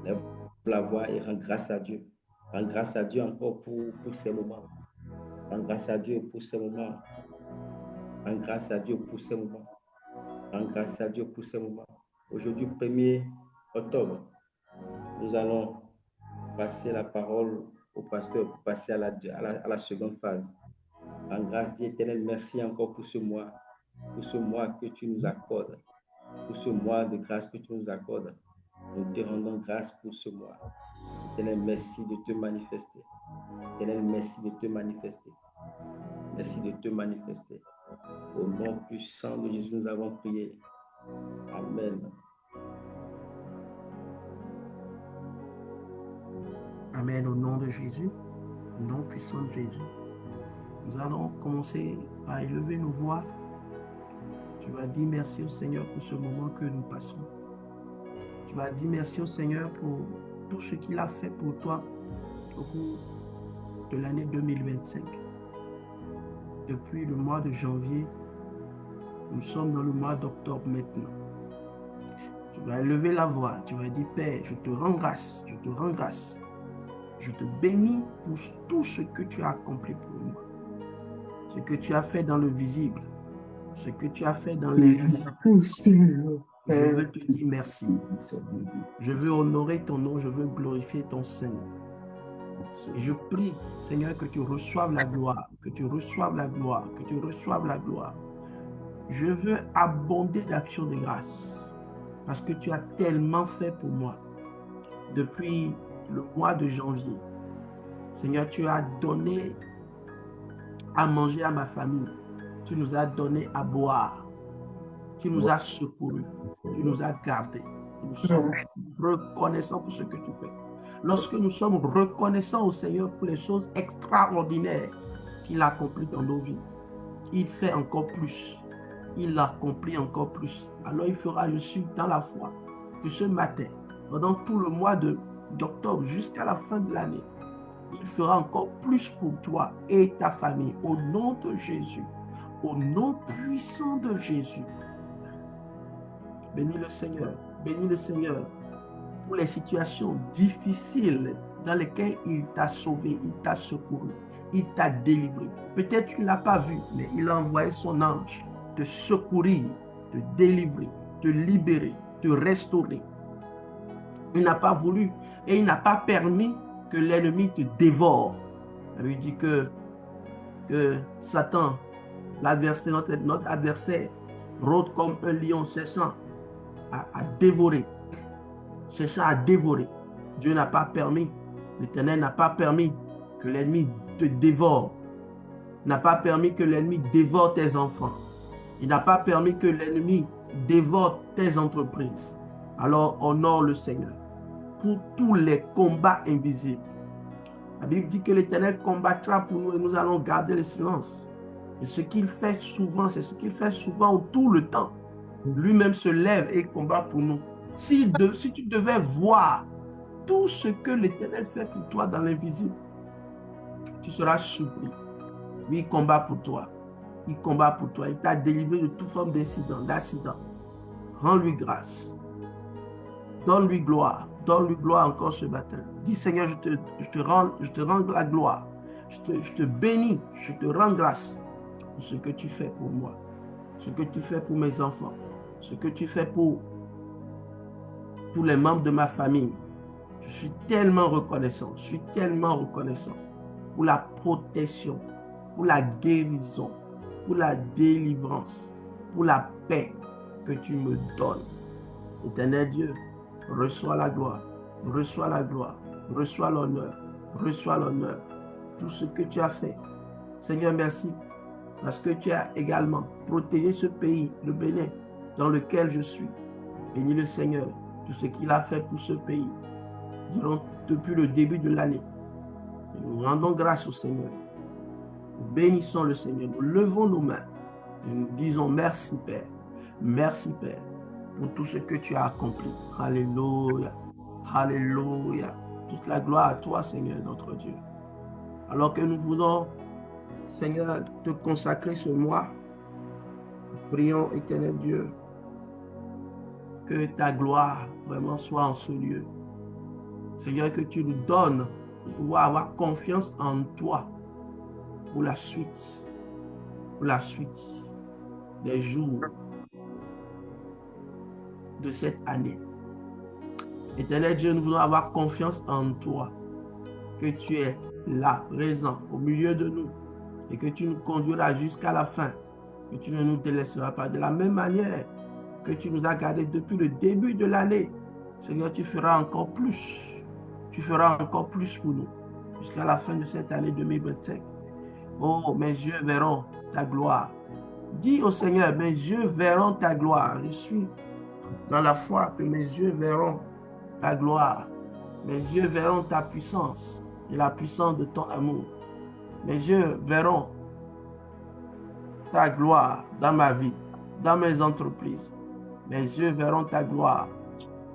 Lève la voix et rends grâce à Dieu. Rends grâce à Dieu encore pour ces moments. Rends grâce à Dieu pour ces moments. Rends grâce à Dieu pour ces moments. Rends grâce à Dieu pour ces moments. Aujourd'hui, 1er octobre, nous allons passer la parole au pasteur pour passer à la seconde phase. Rends grâce, Dieu éternel, merci encore pour ce mois que tu nous accordes, pour ce mois de grâce que tu nous accordes. Nous te rendons grâce pour ce mois. Éternel, merci de te manifester. Éternel, merci de te manifester. Merci de te manifester. Au nom puissant de Jésus, nous avons prié. Amen. Amen, au nom de Jésus, au nom puissant de Jésus. Nous allons commencer par élever nos voix. Tu vas dire merci au Seigneur pour ce moment que nous passons. Tu vas dire merci au Seigneur pour tout ce qu'il a fait pour toi au cours de l'année 2025. Depuis le mois de janvier, nous sommes dans le mois d'octobre maintenant. Tu vas élever la voix, tu vas dire, Père, je te rends grâce, je te rends grâce. Je te bénis pour tout ce que tu as accompli pour moi. Ce que tu as fait dans le visible, ce que tu as fait dans l'invisible. Je veux te dire merci. Je veux honorer ton nom, je veux glorifier ton Seigneur. Et je prie, Seigneur, que tu reçoives la gloire, que tu reçoives la gloire, que tu reçoives la gloire. Je veux abonder d'actions de grâce parce que tu as tellement fait pour moi. Depuis le mois de janvier, Seigneur, tu as donné à manger à ma famille. Tu nous as donné à boire. Tu nous as secourus. Tu nous as gardés. Nous sommes reconnaissants pour ce que tu fais. Lorsque nous sommes reconnaissants au Seigneur pour les choses extraordinaires qu'il accomplit dans nos vies, il fait encore plus. Il accomplit encore plus. Alors il fera, je suis dans la foi, que ce matin, pendant tout le mois d'octobre jusqu'à la fin de l'année, il fera encore plus pour toi et ta famille. Au nom de Jésus, au nom puissant de Jésus. Bénis le Seigneur pour les situations difficiles dans lesquelles il t'a sauvé, il t'a secouru, il t'a délivré. Peut-être tu ne l'as pas vu, mais il a envoyé son ange te secourir, te délivrer, te libérer, te restaurer. Il n'a pas voulu et il n'a pas permis que l'ennemi te dévore. Ça veut dire que Satan, l'adversaire, notre adversaire, rôde comme un lion cherchant à dévorer. Cherchant à dévorer. Dieu n'a pas permis, l'Éternel n'a pas permis que l'ennemi te dévore. N'a pas permis que l'ennemi dévore tes enfants. Il n'a pas permis que l'ennemi dévore tes entreprises. Alors honore le Seigneur pour tous les combats invisibles. La Bible dit que l'Éternel combattra pour nous et nous allons garder le silence. Et ce qu'il fait souvent, c'est ce qu'il fait souvent tout le temps. Lui-même se lève et combat pour nous. Si tu devais voir tout ce que l'Éternel fait pour toi dans l'invisible, tu seras surpris. Lui, il combat pour toi. Il combat pour toi. Il t'a délivré de toute forme d'accident. Rends-lui grâce. Donne-lui gloire. Donne-lui gloire encore ce matin. Dis, Seigneur, je te rends la gloire. Je te bénis. Je te rends grâce pour ce que tu fais pour moi. Ce que tu fais pour mes enfants. Ce que tu fais pour tous les membres de ma famille. Je suis tellement reconnaissant. Je suis tellement reconnaissant pour la protection, pour la guérison, pour la délivrance, pour la paix que tu me donnes. Éternel Dieu, reçois la gloire, reçois la gloire, reçois l'honneur, reçois l'honneur. Tout ce que tu as fait. Seigneur, merci, parce que tu as également protégé ce pays, le Bénin, dans lequel je suis. Bénis le Seigneur, tout ce qu'il a fait pour ce pays, depuis le début de l'année. Nous rendons grâce au Seigneur. Nous bénissons le Seigneur. Nous levons nos mains et nous disons merci Père. Merci Père pour tout ce que tu as accompli. Alléluia. Alléluia. Toute la gloire à toi Seigneur notre Dieu. Alors que nous voulons Seigneur te consacrer ce mois, prions Éternel Dieu que ta gloire vraiment soit en ce lieu. Seigneur, que tu nous donnes de pouvoir avoir confiance en toi pour la suite des jours de cette année. Éternel Dieu, nous voulons avoir confiance en toi, que tu es là, présent, au milieu de nous, et que tu nous conduiras jusqu'à la fin, que tu ne nous délaisseras pas. De la même manière que tu nous as gardés depuis le début de l'année, Seigneur, tu feras encore plus. Tu feras encore plus pour nous jusqu'à la fin de cette année 2025. Oh, mes yeux verront ta gloire. Dis au Seigneur, mes yeux verront ta gloire. Je suis dans la foi que mes yeux verront ta gloire. Mes yeux verront ta puissance et la puissance de ton amour. Mes yeux verront ta gloire dans ma vie, dans mes entreprises. Mes yeux verront ta gloire.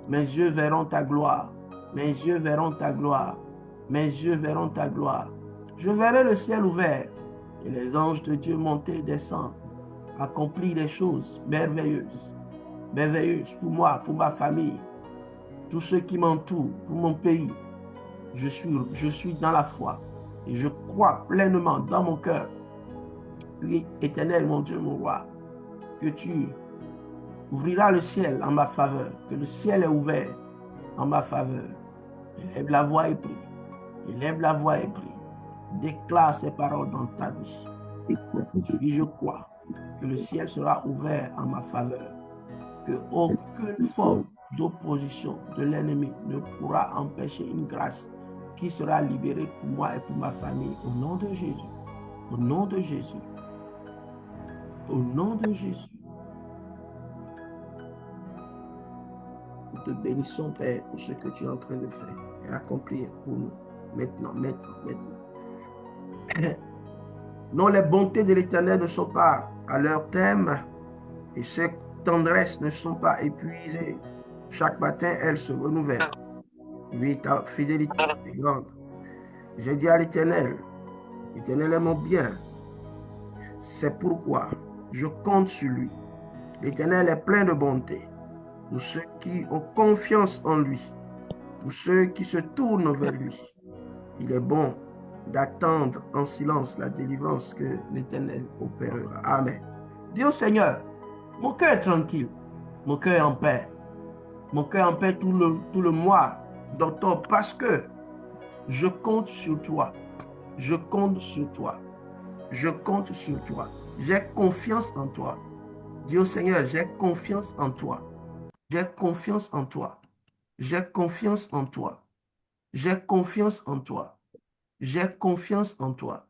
Mes yeux verront ta gloire. Mes yeux verront ta gloire. Mes yeux verront ta gloire. Je verrai le ciel ouvert et les anges de Dieu monter et descendre, accomplir des choses merveilleuses, merveilleuses pour moi, pour ma famille, tous ceux qui m'entourent, pour mon pays. Je suis dans la foi et je crois pleinement dans mon cœur. Oui, Éternel, mon Dieu, mon roi, que tu ouvriras le ciel en ma faveur, que le ciel est ouvert en ma faveur. Élève la voix et prie. Élève la voix et prie. Déclare ces paroles dans ta vie. Oui, je crois que le ciel sera ouvert en ma faveur, que aucune forme d'opposition de l'ennemi ne pourra empêcher une grâce qui sera libérée pour moi et pour ma famille. Au nom de Jésus. Au nom de Jésus. Au nom de Jésus. Nous te bénissons, Père, pour ce que tu es en train de faire et accomplir pour nous. Maintenant. Non, les bontés de l'Éternel ne sont pas à leur terme et ses tendresses ne sont pas épuisées. Chaque matin, elles se renouvellent. Oui, ta fidélité est grande. J'ai dit à l'Éternel, l'Éternel est mon bien. C'est pourquoi je compte sur lui. L'Éternel est plein de bonté. Pour ceux qui ont confiance en lui, pour ceux qui se tournent vers lui, il est bon d'attendre en silence la délivrance que l'Éternel opérera. Amen. Dis au Seigneur, mon cœur est tranquille, mon cœur est en paix. Mon cœur est en paix tout le mois d'octobre parce que je compte sur toi. Je compte sur toi. Je compte sur toi. J'ai confiance en toi. Dis au Seigneur, j'ai confiance en toi. J'ai confiance en toi. J'ai confiance en toi. J'ai confiance en toi. J'ai confiance en toi.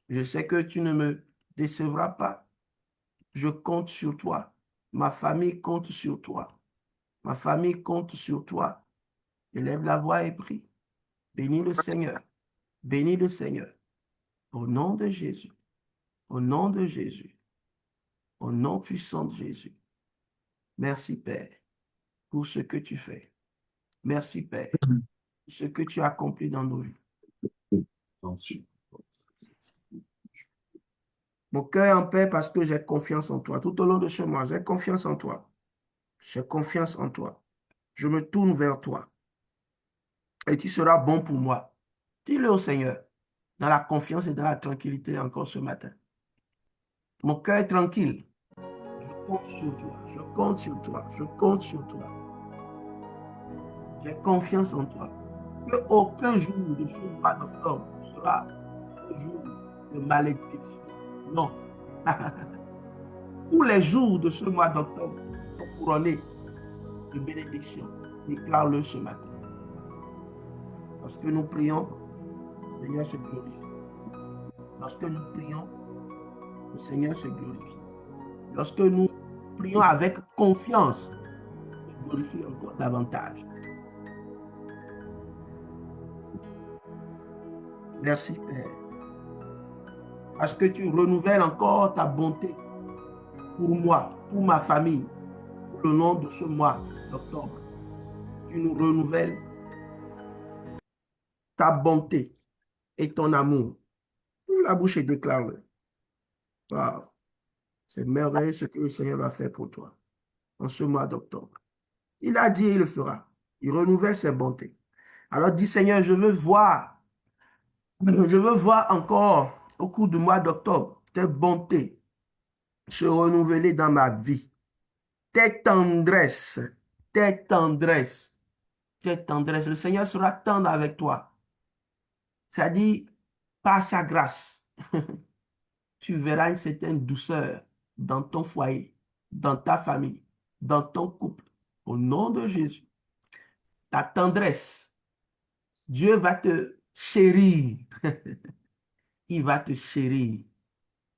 Je sais que tu ne me décevras pas. Je compte sur toi. Ma famille compte sur toi. Ma famille compte sur toi. Élève la voix et prie. Bénis le Seigneur. Bénis le Seigneur. Au nom de Jésus. Au nom de Jésus. Au nom puissant de Jésus. Merci, Père, pour ce que tu fais. Merci, Père, pour ce que tu as accompli dans nos vies. Mon cœur est en paix parce que j'ai confiance en toi. Tout au long de ce mois, j'ai confiance en toi. J'ai confiance en toi. Je me tourne vers toi. Et tu seras bon pour moi. Dis-le au Seigneur, dans la confiance et dans la tranquillité encore ce matin. Mon cœur est tranquille. Je compte sur toi. Je compte sur toi. Je compte sur toi. J'ai confiance en toi. Que aucun jour de ce mois d'octobre sera un jour de malédiction. Non. Tous les jours de ce mois d'octobre sont couronnés de bénédiction. Déclare-le ce matin. Lorsque nous prions, le Seigneur se glorifie. Lorsque nous prions, le Seigneur se glorifie. Lorsque nous prions avec confiance, il se glorifie encore davantage. Merci, Père. Parce que tu renouvelles encore ta bonté pour moi, pour ma famille, pour le nom de ce mois d'octobre. Tu nous renouvelles ta bonté et ton amour. Ouvre la bouche et déclare-le. Wow. C'est merveilleux ce que le Seigneur va faire pour toi en ce mois d'octobre. Il a dit et il le fera. Il renouvelle ses bontés. Alors dis, Seigneur, je veux voir encore au cours du mois d'octobre tes bontés se renouveler dans ma vie. Tes tendresses, tes tendresses, tes tendresses. Le Seigneur sera tendre avec toi. C'est-à-dire, par sa grâce, tu verras une certaine douceur dans ton foyer, dans ta famille, dans ton couple. Au nom de Jésus, ta tendresse, Dieu va te chérir. Il va te chérir.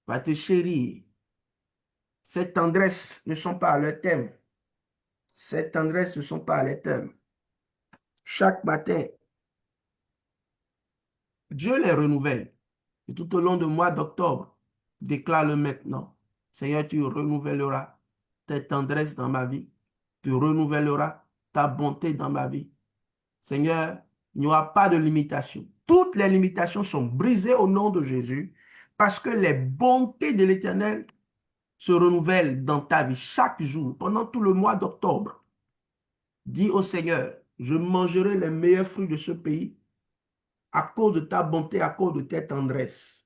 Va te chérir. Ces tendresses ne sont pas à leur thème. Ces tendresses ne sont pas à leur thème. Chaque matin, Dieu les renouvelle. Et tout au long du mois d'octobre, déclare-le maintenant. Seigneur, tu renouvelleras tes tendresses dans ma vie. Tu renouvelleras ta bonté dans ma vie. Seigneur, il n'y aura pas de limitation. Toutes les limitations sont brisées au nom de Jésus parce que les bontés de l'Éternel se renouvellent dans ta vie chaque jour pendant tout le mois d'octobre. Dis au Seigneur, je mangerai les meilleurs fruits de ce pays à cause de ta bonté, à cause de tes tendresses.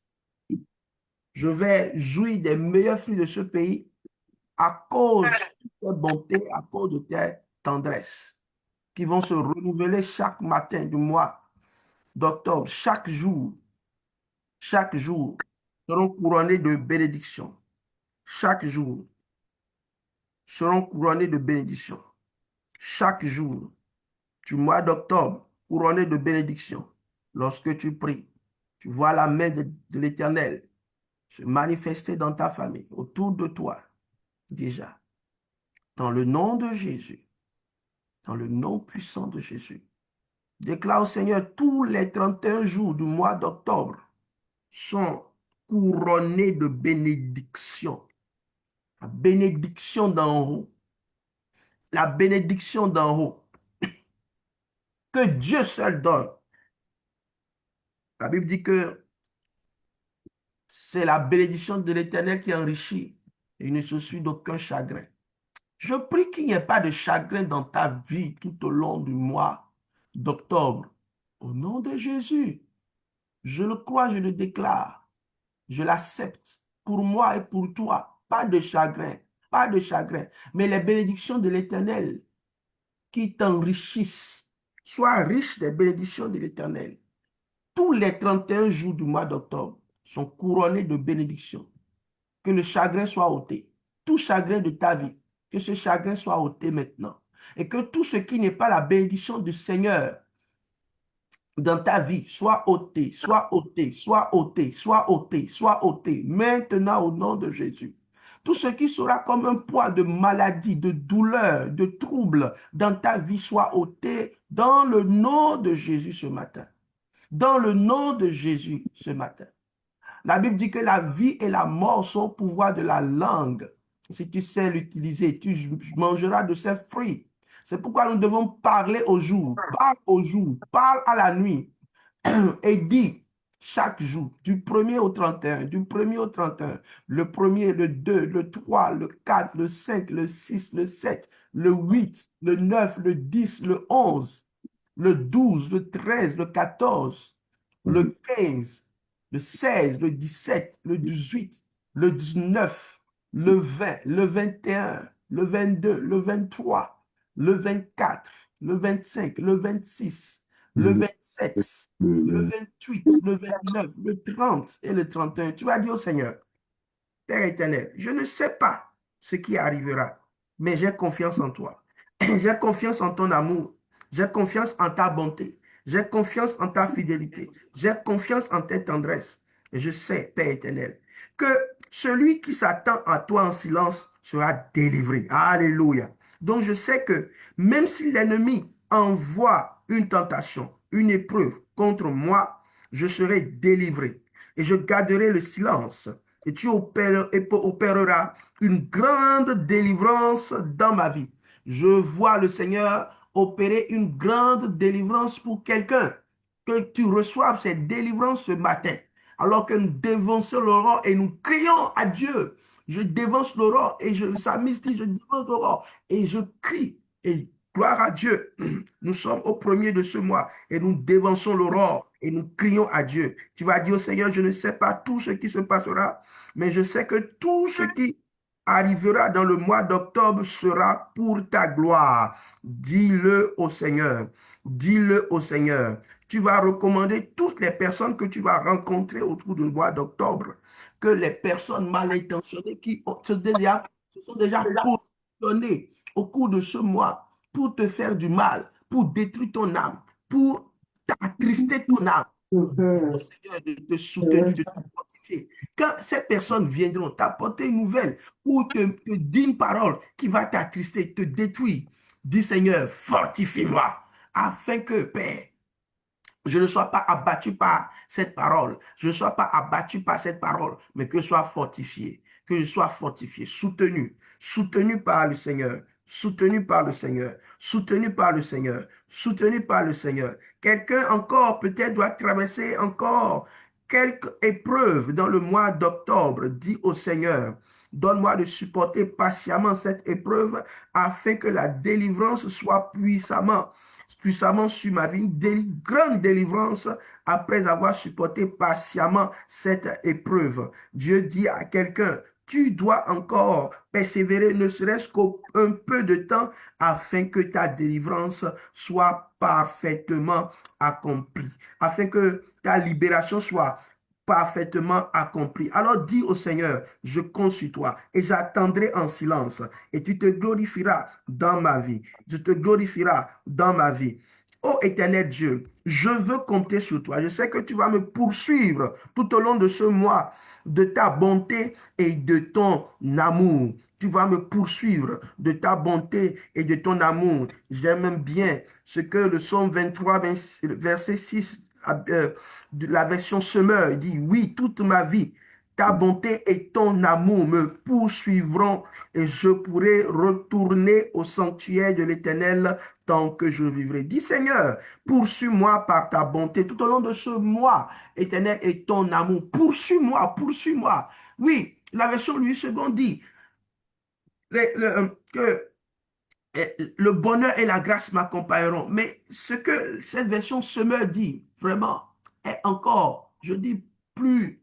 Je vais jouir des meilleurs fruits de ce pays à cause de tes bontés, à cause de tes tendresses, qui vont se renouveler chaque matin du mois d'octobre, chaque jour, seront couronnés de bénédictions. Chaque jour seront couronnés de bénédictions. Chaque jour du mois d'octobre, couronnés de bénédictions. Lorsque tu pries, tu vois la main de l'Éternel se manifester dans ta famille, autour de toi, déjà. Dans le nom de Jésus, dans le nom puissant de Jésus, déclare au Seigneur, tous les 31 jours du mois d'octobre sont couronnés de bénédiction. La bénédiction d'en haut. La bénédiction d'en haut. Que Dieu seul donne. La Bible dit que c'est la bénédiction de l'Éternel qui enrichit et il ne se suit d'aucun chagrin. Je prie qu'il n'y ait pas de chagrin dans ta vie tout au long du mois d'octobre. Au nom de Jésus, je le crois, je le déclare, je l'accepte pour moi et pour toi. Pas de chagrin, pas de chagrin, mais les bénédictions de l'Éternel qui t'enrichissent. Sois riche des bénédictions de l'Éternel. Tous les 31 jours du mois d'octobre sont couronnés de bénédictions. Que le chagrin soit ôté. Tout chagrin de ta vie, que ce chagrin soit ôté maintenant. Et que tout ce qui n'est pas la bénédiction du Seigneur dans ta vie soit ôté, soit ôté, soit ôté, soit ôté, soit ôté. Maintenant au nom de Jésus. Tout ce qui sera comme un poids de maladie, de douleur, de trouble dans ta vie soit ôté dans le nom de Jésus ce matin. Dans le nom de Jésus ce matin. La Bible dit que la vie et la mort sont au pouvoir de la langue. Si tu sais l'utiliser, tu mangeras de ses fruits. C'est pourquoi nous devons parler au jour. Parle à la nuit. Et dis chaque jour, du 1er au 31, du 1er au 31, le 1er, le 2, le 3, le 4, le 5, le 6, le 7, le 8, le 9, le 10, le 11, le 12, le 13, le 14, le 15, le 16, le 17, le 18, le 19, le 20, le 21, le 22, le 23, le 24, le 25, le 26, le 27, le 28, le 29, le 30 et le 31. Tu vas dire au Seigneur, Père éternel, je ne sais pas ce qui arrivera, mais j'ai confiance en toi. J'ai confiance en ton amour. J'ai confiance en ta bonté. J'ai confiance en ta fidélité. J'ai confiance en tes tendresses. Et je sais, Père éternel, que celui qui s'attend à toi en silence sera délivré. Alléluia. Donc je sais que même si l'ennemi envoie une tentation, une épreuve contre moi, je serai délivré. Et je garderai le silence. Et tu opéreras une grande délivrance dans ma vie. Je vois le Seigneur opérer une grande délivrance pour quelqu'un. Que tu reçoives cette délivrance ce matin. Alors que nous dévançons l'aurore et nous crions à Dieu. Je dévance l'aurore et je dévance l'aurore et je crie. Et gloire à Dieu. Nous sommes au 1er de ce mois et nous dévançons l'aurore et nous crions à Dieu. Tu vas dire au Seigneur, je ne sais pas tout ce qui se passera, mais je sais que tout ce qui arrivera dans le mois d'octobre sera pour ta gloire. Dis-le au Seigneur. Dis-le au Seigneur. Tu vas recommander toutes les personnes que tu vas rencontrer autour du mois d'octobre, que les personnes mal intentionnées qui se sont déjà positionnées au cours de ce mois pour te faire du mal, pour détruire ton âme, pour t'attrister ton âme. Le Seigneur de te soutenir, de te fortifier. Quand ces personnes viendront t'apporter une nouvelle ou te dire une parole qui va t'attrister, te détruire, dis Seigneur, fortifie-moi, afin que, Père, je ne sois pas abattu par cette parole. Je ne sois pas abattu par cette parole, mais que je sois fortifié. Que je sois fortifié, soutenu, soutenu par le Seigneur, soutenu par le Seigneur, soutenu par le Seigneur, soutenu par le Seigneur. Quelqu'un encore peut-être doit traverser encore quelques épreuves dans le mois d'octobre. Dis au Seigneur, donne-moi de supporter patiemment cette épreuve afin que la délivrance soit puissamment sur ma vie, une grande délivrance après avoir supporté patiemment cette épreuve. Dieu dit à quelqu'un, tu dois encore persévérer, ne serait-ce qu'un peu de temps, afin que ta délivrance soit parfaitement accomplie, afin que ta libération soit parfaitement accomplie. Alors dis au Seigneur, je compte sur toi et j'attendrai en silence et tu te glorifieras dans ma vie. Je te glorifierai dans ma vie. Ô éternel Dieu, je veux compter sur toi. Je sais que tu vas me poursuivre tout au long de ce mois de ta bonté et de ton amour. Tu vas me poursuivre de ta bonté et de ton amour. J'aime bien ce que le psaume 23, verset 6, de la version Semeur dit, oui, toute ma vie, ta bonté et ton amour me poursuivront et je pourrai retourner au sanctuaire de l'Éternel tant que je vivrai. Dis Seigneur, poursuis-moi par ta bonté tout au long de ce mois, Éternel, et ton amour. Poursuis-moi, poursuis-moi. Oui, la version Louis II dit que le bonheur et la grâce m'accompagneront. Mais ce que cette version Semeur dit, vraiment, est encore, je dis, plus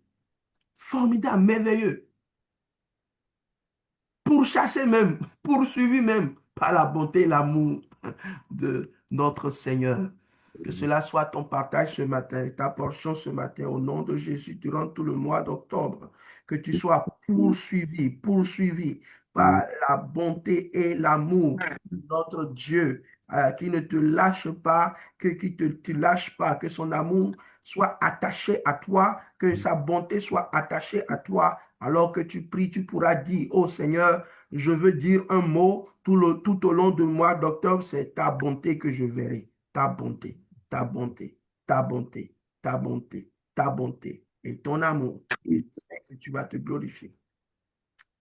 formidable, merveilleux. Pourchassé même, poursuivi même par la bonté et l'amour de notre Seigneur. Que cela soit ton partage ce matin, ta portion ce matin, au nom de Jésus, durant tout le mois d'octobre. Que tu sois poursuivi par la bonté et l'amour de notre Dieu, qui ne te lâche pas, qui te lâche pas, que son amour soit attaché à toi, que sa bonté soit attachée à toi. Alors que tu pries, tu pourras dire, oh Seigneur, je veux dire un mot tout au long du mois d'octobre, c'est ta bonté que je verrai. Ta bonté, ta bonté, ta bonté, ta bonté, ta bonté et ton amour. Et je sais que tu vas te glorifier.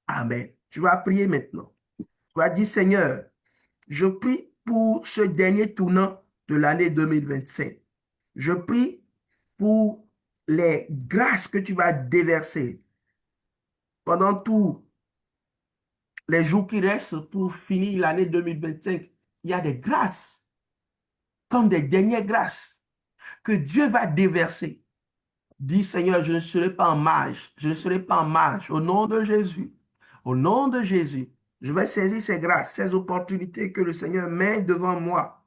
Amen. Tu vas prier maintenant. Tu vas dire, Seigneur, je prie pour ce dernier tournant de l'année 2025. Je prie pour les grâces que tu vas déverser pendant tous les jours qui restent pour finir l'année 2025. Il y a des grâces, comme des dernières grâces, que Dieu va déverser. Dis, Seigneur, je ne serai pas en marge. Je ne serai pas en marge. Au nom de Jésus. Au nom de Jésus. Je vais saisir ces grâces, ces opportunités que le Seigneur met devant moi.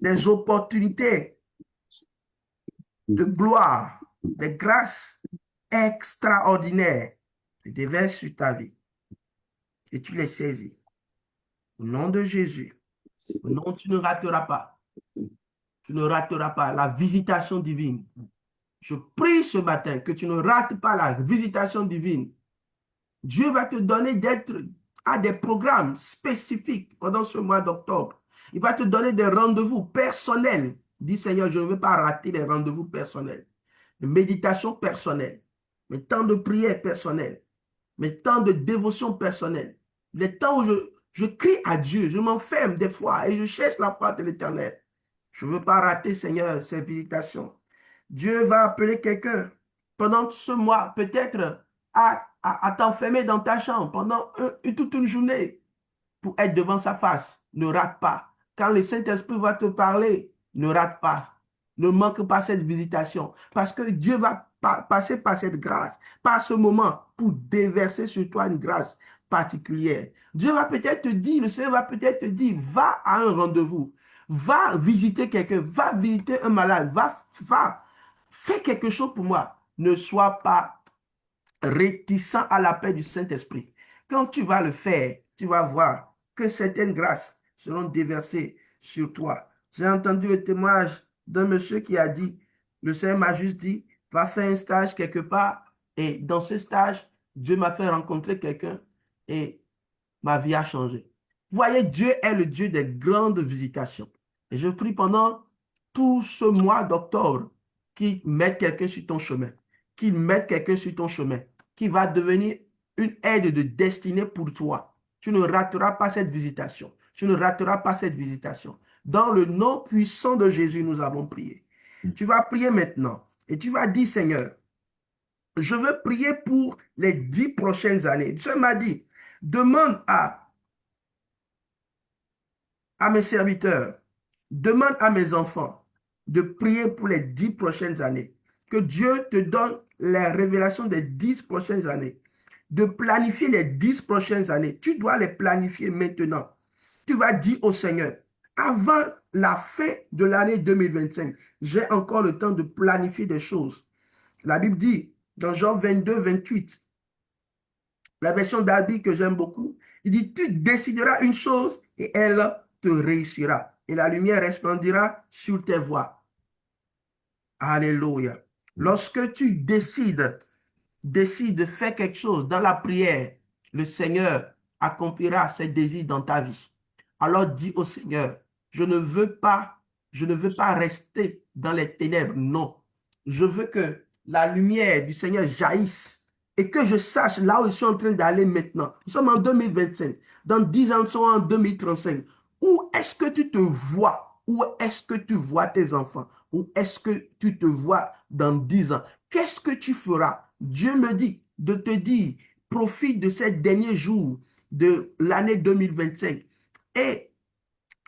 Des opportunités de gloire, des grâces extraordinaires. Je déverse sur ta vie. Et tu les saisis. Au nom de Jésus. Au nom, tu ne rateras pas. Tu ne rateras pas la visitation divine. Je prie ce matin que tu ne rates pas la visitation divine. Dieu va te donner d'être à des programmes spécifiques pendant ce mois d'octobre. Il va te donner des rendez-vous personnels. Dis Seigneur, je ne veux pas rater les rendez-vous personnels. Les méditations personnelles, mes temps de prière personnels, mes temps de dévotion personnelle, les temps où je crie à Dieu, je m'enferme des fois et je cherche la part de l'Éternel. Je ne veux pas rater, Seigneur, ces visitations. Dieu va appeler quelqu'un pendant ce mois, peut-être à t'enfermer dans ta chambre pendant toute une journée pour être devant sa face. Ne rate pas. Quand le Saint-Esprit va te parler, ne rate pas. Ne manque pas cette visitation. Parce que Dieu va passer par cette grâce, par ce moment, pour déverser sur toi une grâce particulière. Dieu va peut-être te dire, le Seigneur va peut-être te dire, va à un rendez-vous. Va visiter quelqu'un, va visiter un malade, fais quelque chose pour moi. Ne sois pas réticent à l'appel du Saint-Esprit. Quand tu vas le faire, tu vas voir que certaines grâces seront déversées sur toi. J'ai entendu le témoignage d'un monsieur qui a dit, le Seigneur m'a juste dit, va faire un stage quelque part et dans ce stage, Dieu m'a fait rencontrer quelqu'un et ma vie a changé. Vous voyez, Dieu est le Dieu des grandes visitations. Et je prie pendant tout ce mois d'octobre qu'il mette quelqu'un sur ton chemin, qu'il mette quelqu'un sur ton chemin, qui va devenir une aide de destinée pour toi. Tu ne rateras pas cette visitation. Tu ne rateras pas cette visitation. Dans le nom puissant de Jésus, nous avons prié. Tu vas prier maintenant et tu vas dire, Seigneur, je veux prier pour les 10 prochaines années. Dieu m'a dit, demande à mes serviteurs, demande à mes enfants de prier pour les 10 prochaines années. Que Dieu te donne les révélations des 10 prochaines années. De planifier les 10 prochaines années. Tu dois les planifier maintenant. Tu vas dire au Seigneur, avant la fin de l'année 2025, j'ai encore le temps de planifier des choses. La Bible dit, dans Jean 22, 28, la version d'Albi que j'aime beaucoup, il dit, tu décideras une chose et elle te réussira. Et la lumière resplendira sur tes voies. Alléluia. Lorsque tu décides de faire quelque chose dans la prière, le Seigneur accomplira ses désirs dans ta vie. Alors dis au Seigneur, je ne veux pas rester dans les ténèbres. Non. Je veux que la lumière du Seigneur jaillisse et que je sache là où je suis en train d'aller maintenant. Nous sommes en 2025. Dans 10 ans, nous sommes en 2035. Où est-ce que tu te vois? Où est-ce que tu vois tes enfants? Où est-ce que tu te vois dans 10 ans? Qu'est-ce que tu feras? Dieu me dit de te dire, profite de ces derniers jours de l'année 2025 et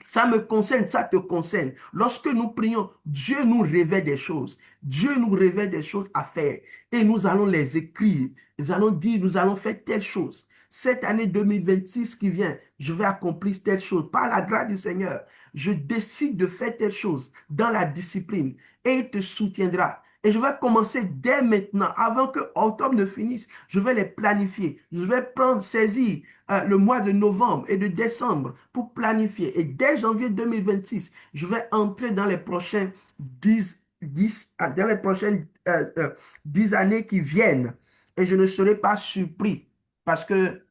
ça me concerne, ça te concerne. Lorsque nous prions, Dieu nous révèle des choses. Dieu nous révèle des choses à faire. Et nous allons les écrire. Nous allons dire, nous allons faire telle chose. Cette année 2026 qui vient, je vais accomplir telle chose. Par la grâce du Seigneur, je décide de faire telle chose dans la discipline. Et il te soutiendra. Et je vais commencer dès maintenant, avant que octobre ne finisse. Je vais les planifier. Je vais saisir le mois de novembre et de décembre pour planifier. Et dès janvier 2026, je vais entrer dans les prochaines 10 années qui viennent. Et je ne serai pas surpris parce que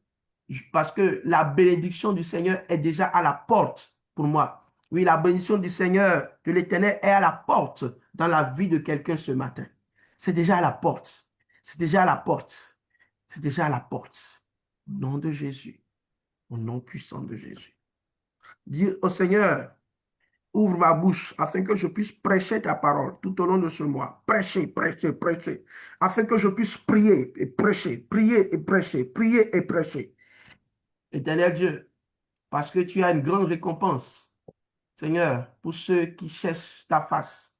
la bénédiction du Seigneur est déjà à la porte pour moi. Oui, la bénédiction du Seigneur, de l'Éternel, est à la porte dans la vie de quelqu'un ce matin. C'est déjà à la porte. C'est déjà à la porte. C'est déjà à la porte. Au nom de Jésus. Au nom puissant de Jésus. Dis au Seigneur, ouvre ma bouche afin que je puisse prêcher ta parole tout au long de ce mois. Prêcher, prêcher, prêcher. Afin que je puisse prier et prêcher, prier et prêcher, prier et prêcher. Éternel Dieu, parce que tu as une grande récompense, Seigneur, pour ceux qui cherchent ta face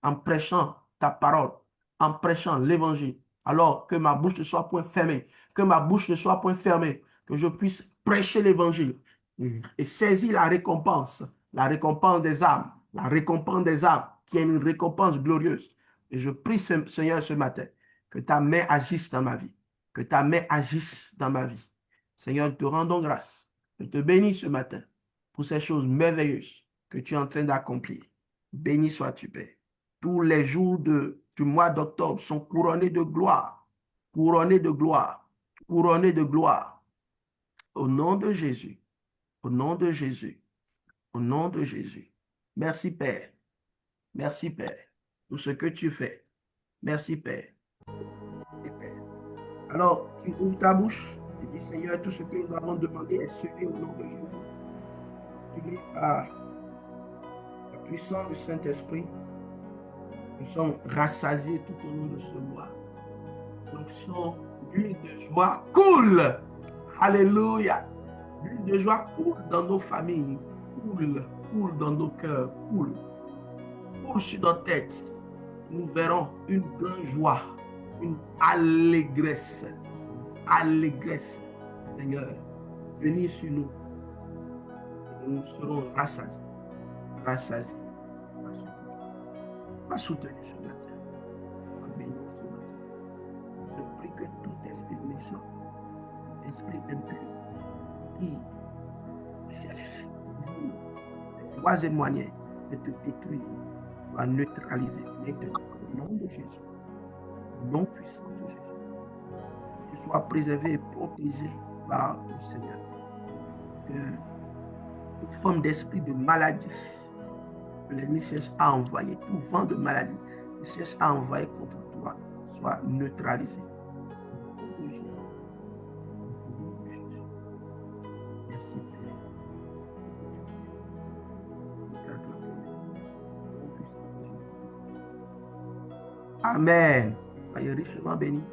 en prêchant ta parole, en prêchant l'évangile, alors que ma bouche ne soit point fermée, que ma bouche ne soit point fermée, que je puisse prêcher l'évangile et saisir la récompense des âmes, la récompense des âmes, qui est une récompense glorieuse. Et je prie, Seigneur, ce matin, que ta main agisse dans ma vie, que ta main agisse dans ma vie. Seigneur, te rendons grâce. Je te bénis ce matin pour ces choses merveilleuses que tu es en train d'accomplir. Béni sois-tu, Père. Tous les jours du mois d'octobre sont couronnés de gloire, couronnés de gloire, couronnés de gloire. Au nom de Jésus, au nom de Jésus, au nom de Jésus. Merci, Père. Merci, Père, pour ce que tu fais. Merci, Père. Et Père. Alors, tu ouvres ta bouche et dis, Seigneur, tout ce que nous avons demandé est suivi au nom de Jésus. Tu dis par la puissance du Saint-Esprit, nous sommes rassasiés tout au long de ce mois. L'onction, l'huile de joie coule. Alléluia. L'huile de joie coule dans nos familles, coule dans nos cœurs, coule sur nos têtes. Nous verrons une grande joie, une allégresse, Seigneur, venir sur nous. Et nous serons rassasiés. Pas soutenir ce matin, pas bénir ce matin. Je prie que tout esprit méchant, esprit impur, qui cherche toujours des voies et moyens de te détruire, va neutraliser maintenant au nom de Jésus, au nom puissant de Jésus. Que tu sois préservé et protégé par le Seigneur. toute forme d'esprit de maladie, l'ennemi cherche à envoyer, tout vent de maladie, il cherche à envoyer contre toi, soit neutralisé. Merci Père. Amen. Soyez richement bénis.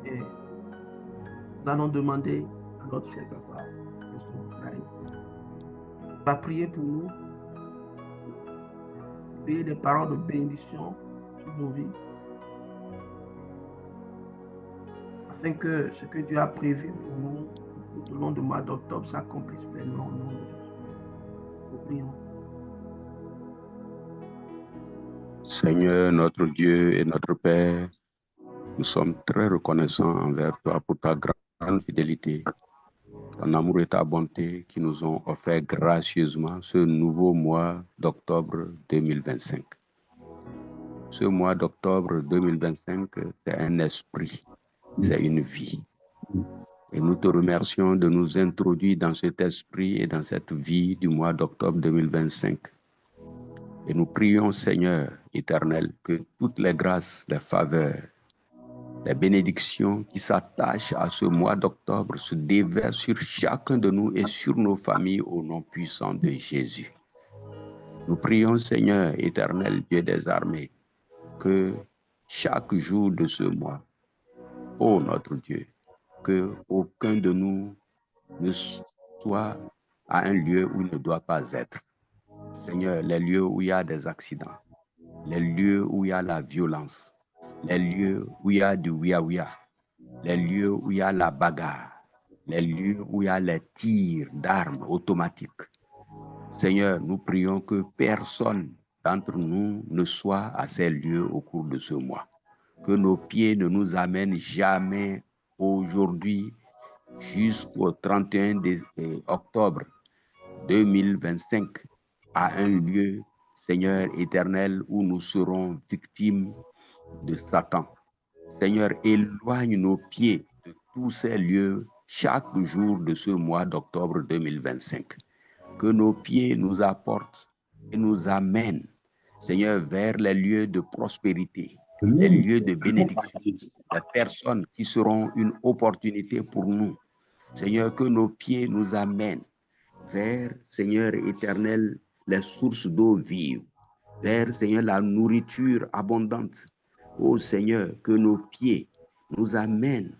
Et nous allons demander à notre cher papa, il va prier pour nous, prier des paroles de bénédiction sur nos vies, afin que ce que Dieu a prévu pour nous tout au long du mois d'octobre s'accomplisse pleinement au nom de Jésus. Nous prions. Seigneur, notre Dieu et notre Père, nous sommes très reconnaissants envers toi pour ta grande fidélité, ton amour et ta bonté qui nous ont offert gracieusement ce nouveau mois d'octobre 2025. Ce mois d'octobre 2025, c'est un esprit, c'est une vie. Et nous te remercions de nous introduire dans cet esprit et dans cette vie du mois d'octobre 2025. Et nous prions, Seigneur éternel, que toutes les grâces, les faveurs, les bénédictions qui s'attachent à ce mois d'octobre se déversent sur chacun de nous et sur nos familles au nom puissant de Jésus. Nous prions, Seigneur éternel, Dieu des armées, que chaque jour de ce mois, ô notre Dieu, que aucun de nous ne soit à un lieu où il ne doit pas être. Seigneur, les lieux où il y a des accidents, les lieux où il y a la violence, les lieux où il y a du ouïa-ouïa, les lieux où il y a la bagarre, les lieux où il y a les tirs d'armes automatiques. Seigneur, nous prions que personne d'entre nous ne soit à ces lieux au cours de ce mois. Que nos pieds ne nous amènent jamais aujourd'hui jusqu'au 31 octobre 2025 à un lieu, Seigneur éternel, où nous serons victimes de Satan. Seigneur, éloigne nos pieds de tous ces lieux chaque jour de ce mois d'octobre 2025. Que nos pieds nous apportent et nous amènent, Seigneur, vers les lieux de prospérité, les lieux de bénédiction, les personnes qui seront une opportunité pour nous. Seigneur, que nos pieds nous amènent vers, Seigneur éternel, les sources d'eau vive, vers, Seigneur, la nourriture abondante. Ô Seigneur, que nos pieds nous amènent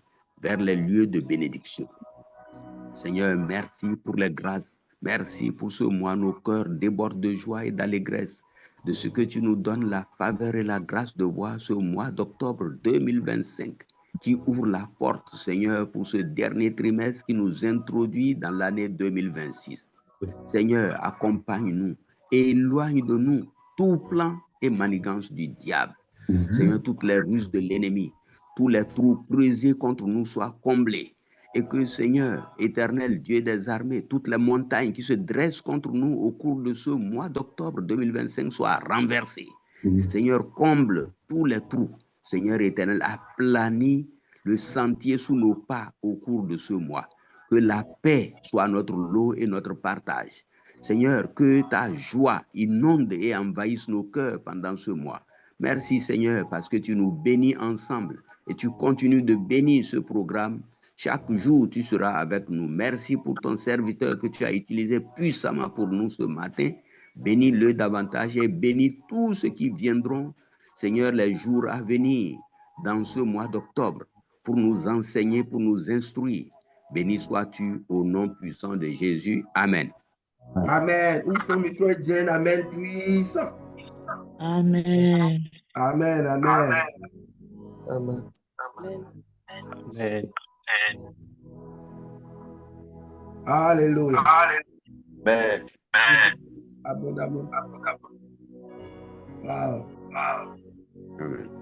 vers les lieux de bénédiction. Seigneur, merci pour les grâces. Merci pour ce mois. Nos cœurs débordent de joie et d'allégresse de ce que tu nous donnes la faveur et la grâce de voir ce mois d'octobre 2025 qui ouvre la porte, Seigneur, pour ce dernier trimestre qui nous introduit dans l'année 2026. Seigneur, accompagne-nous et éloigne de nous tout plan et manigance du diable. Seigneur, toutes les ruses de l'ennemi, tous les trous creusés contre nous soient comblés. Et que, Seigneur, éternel Dieu des armées, toutes les montagnes qui se dressent contre nous au cours de ce mois d'octobre 2025 soient renversées. Seigneur, comble tous les trous. Seigneur éternel, aplani le sentier sous nos pas au cours de ce mois. Que la paix soit notre lot et notre partage. Seigneur, que ta joie inonde et envahisse nos cœurs pendant ce mois. Merci Seigneur parce que tu nous bénis ensemble et tu continues de bénir ce programme. Chaque jour, tu seras avec nous. Merci pour ton serviteur que tu as utilisé puissamment pour nous ce matin. Bénis-le davantage et bénis tous ceux qui viendront, Seigneur, les jours à venir dans ce mois d'octobre pour nous enseigner, pour nous instruire. Béni sois-tu au nom puissant de Jésus. Amen. Amen. Ouvre ton micro et dis un amen puissant. Amen. Amen, amen. Amen. Amen. Alléluia. Amen. Abondamment. Wow. Amen.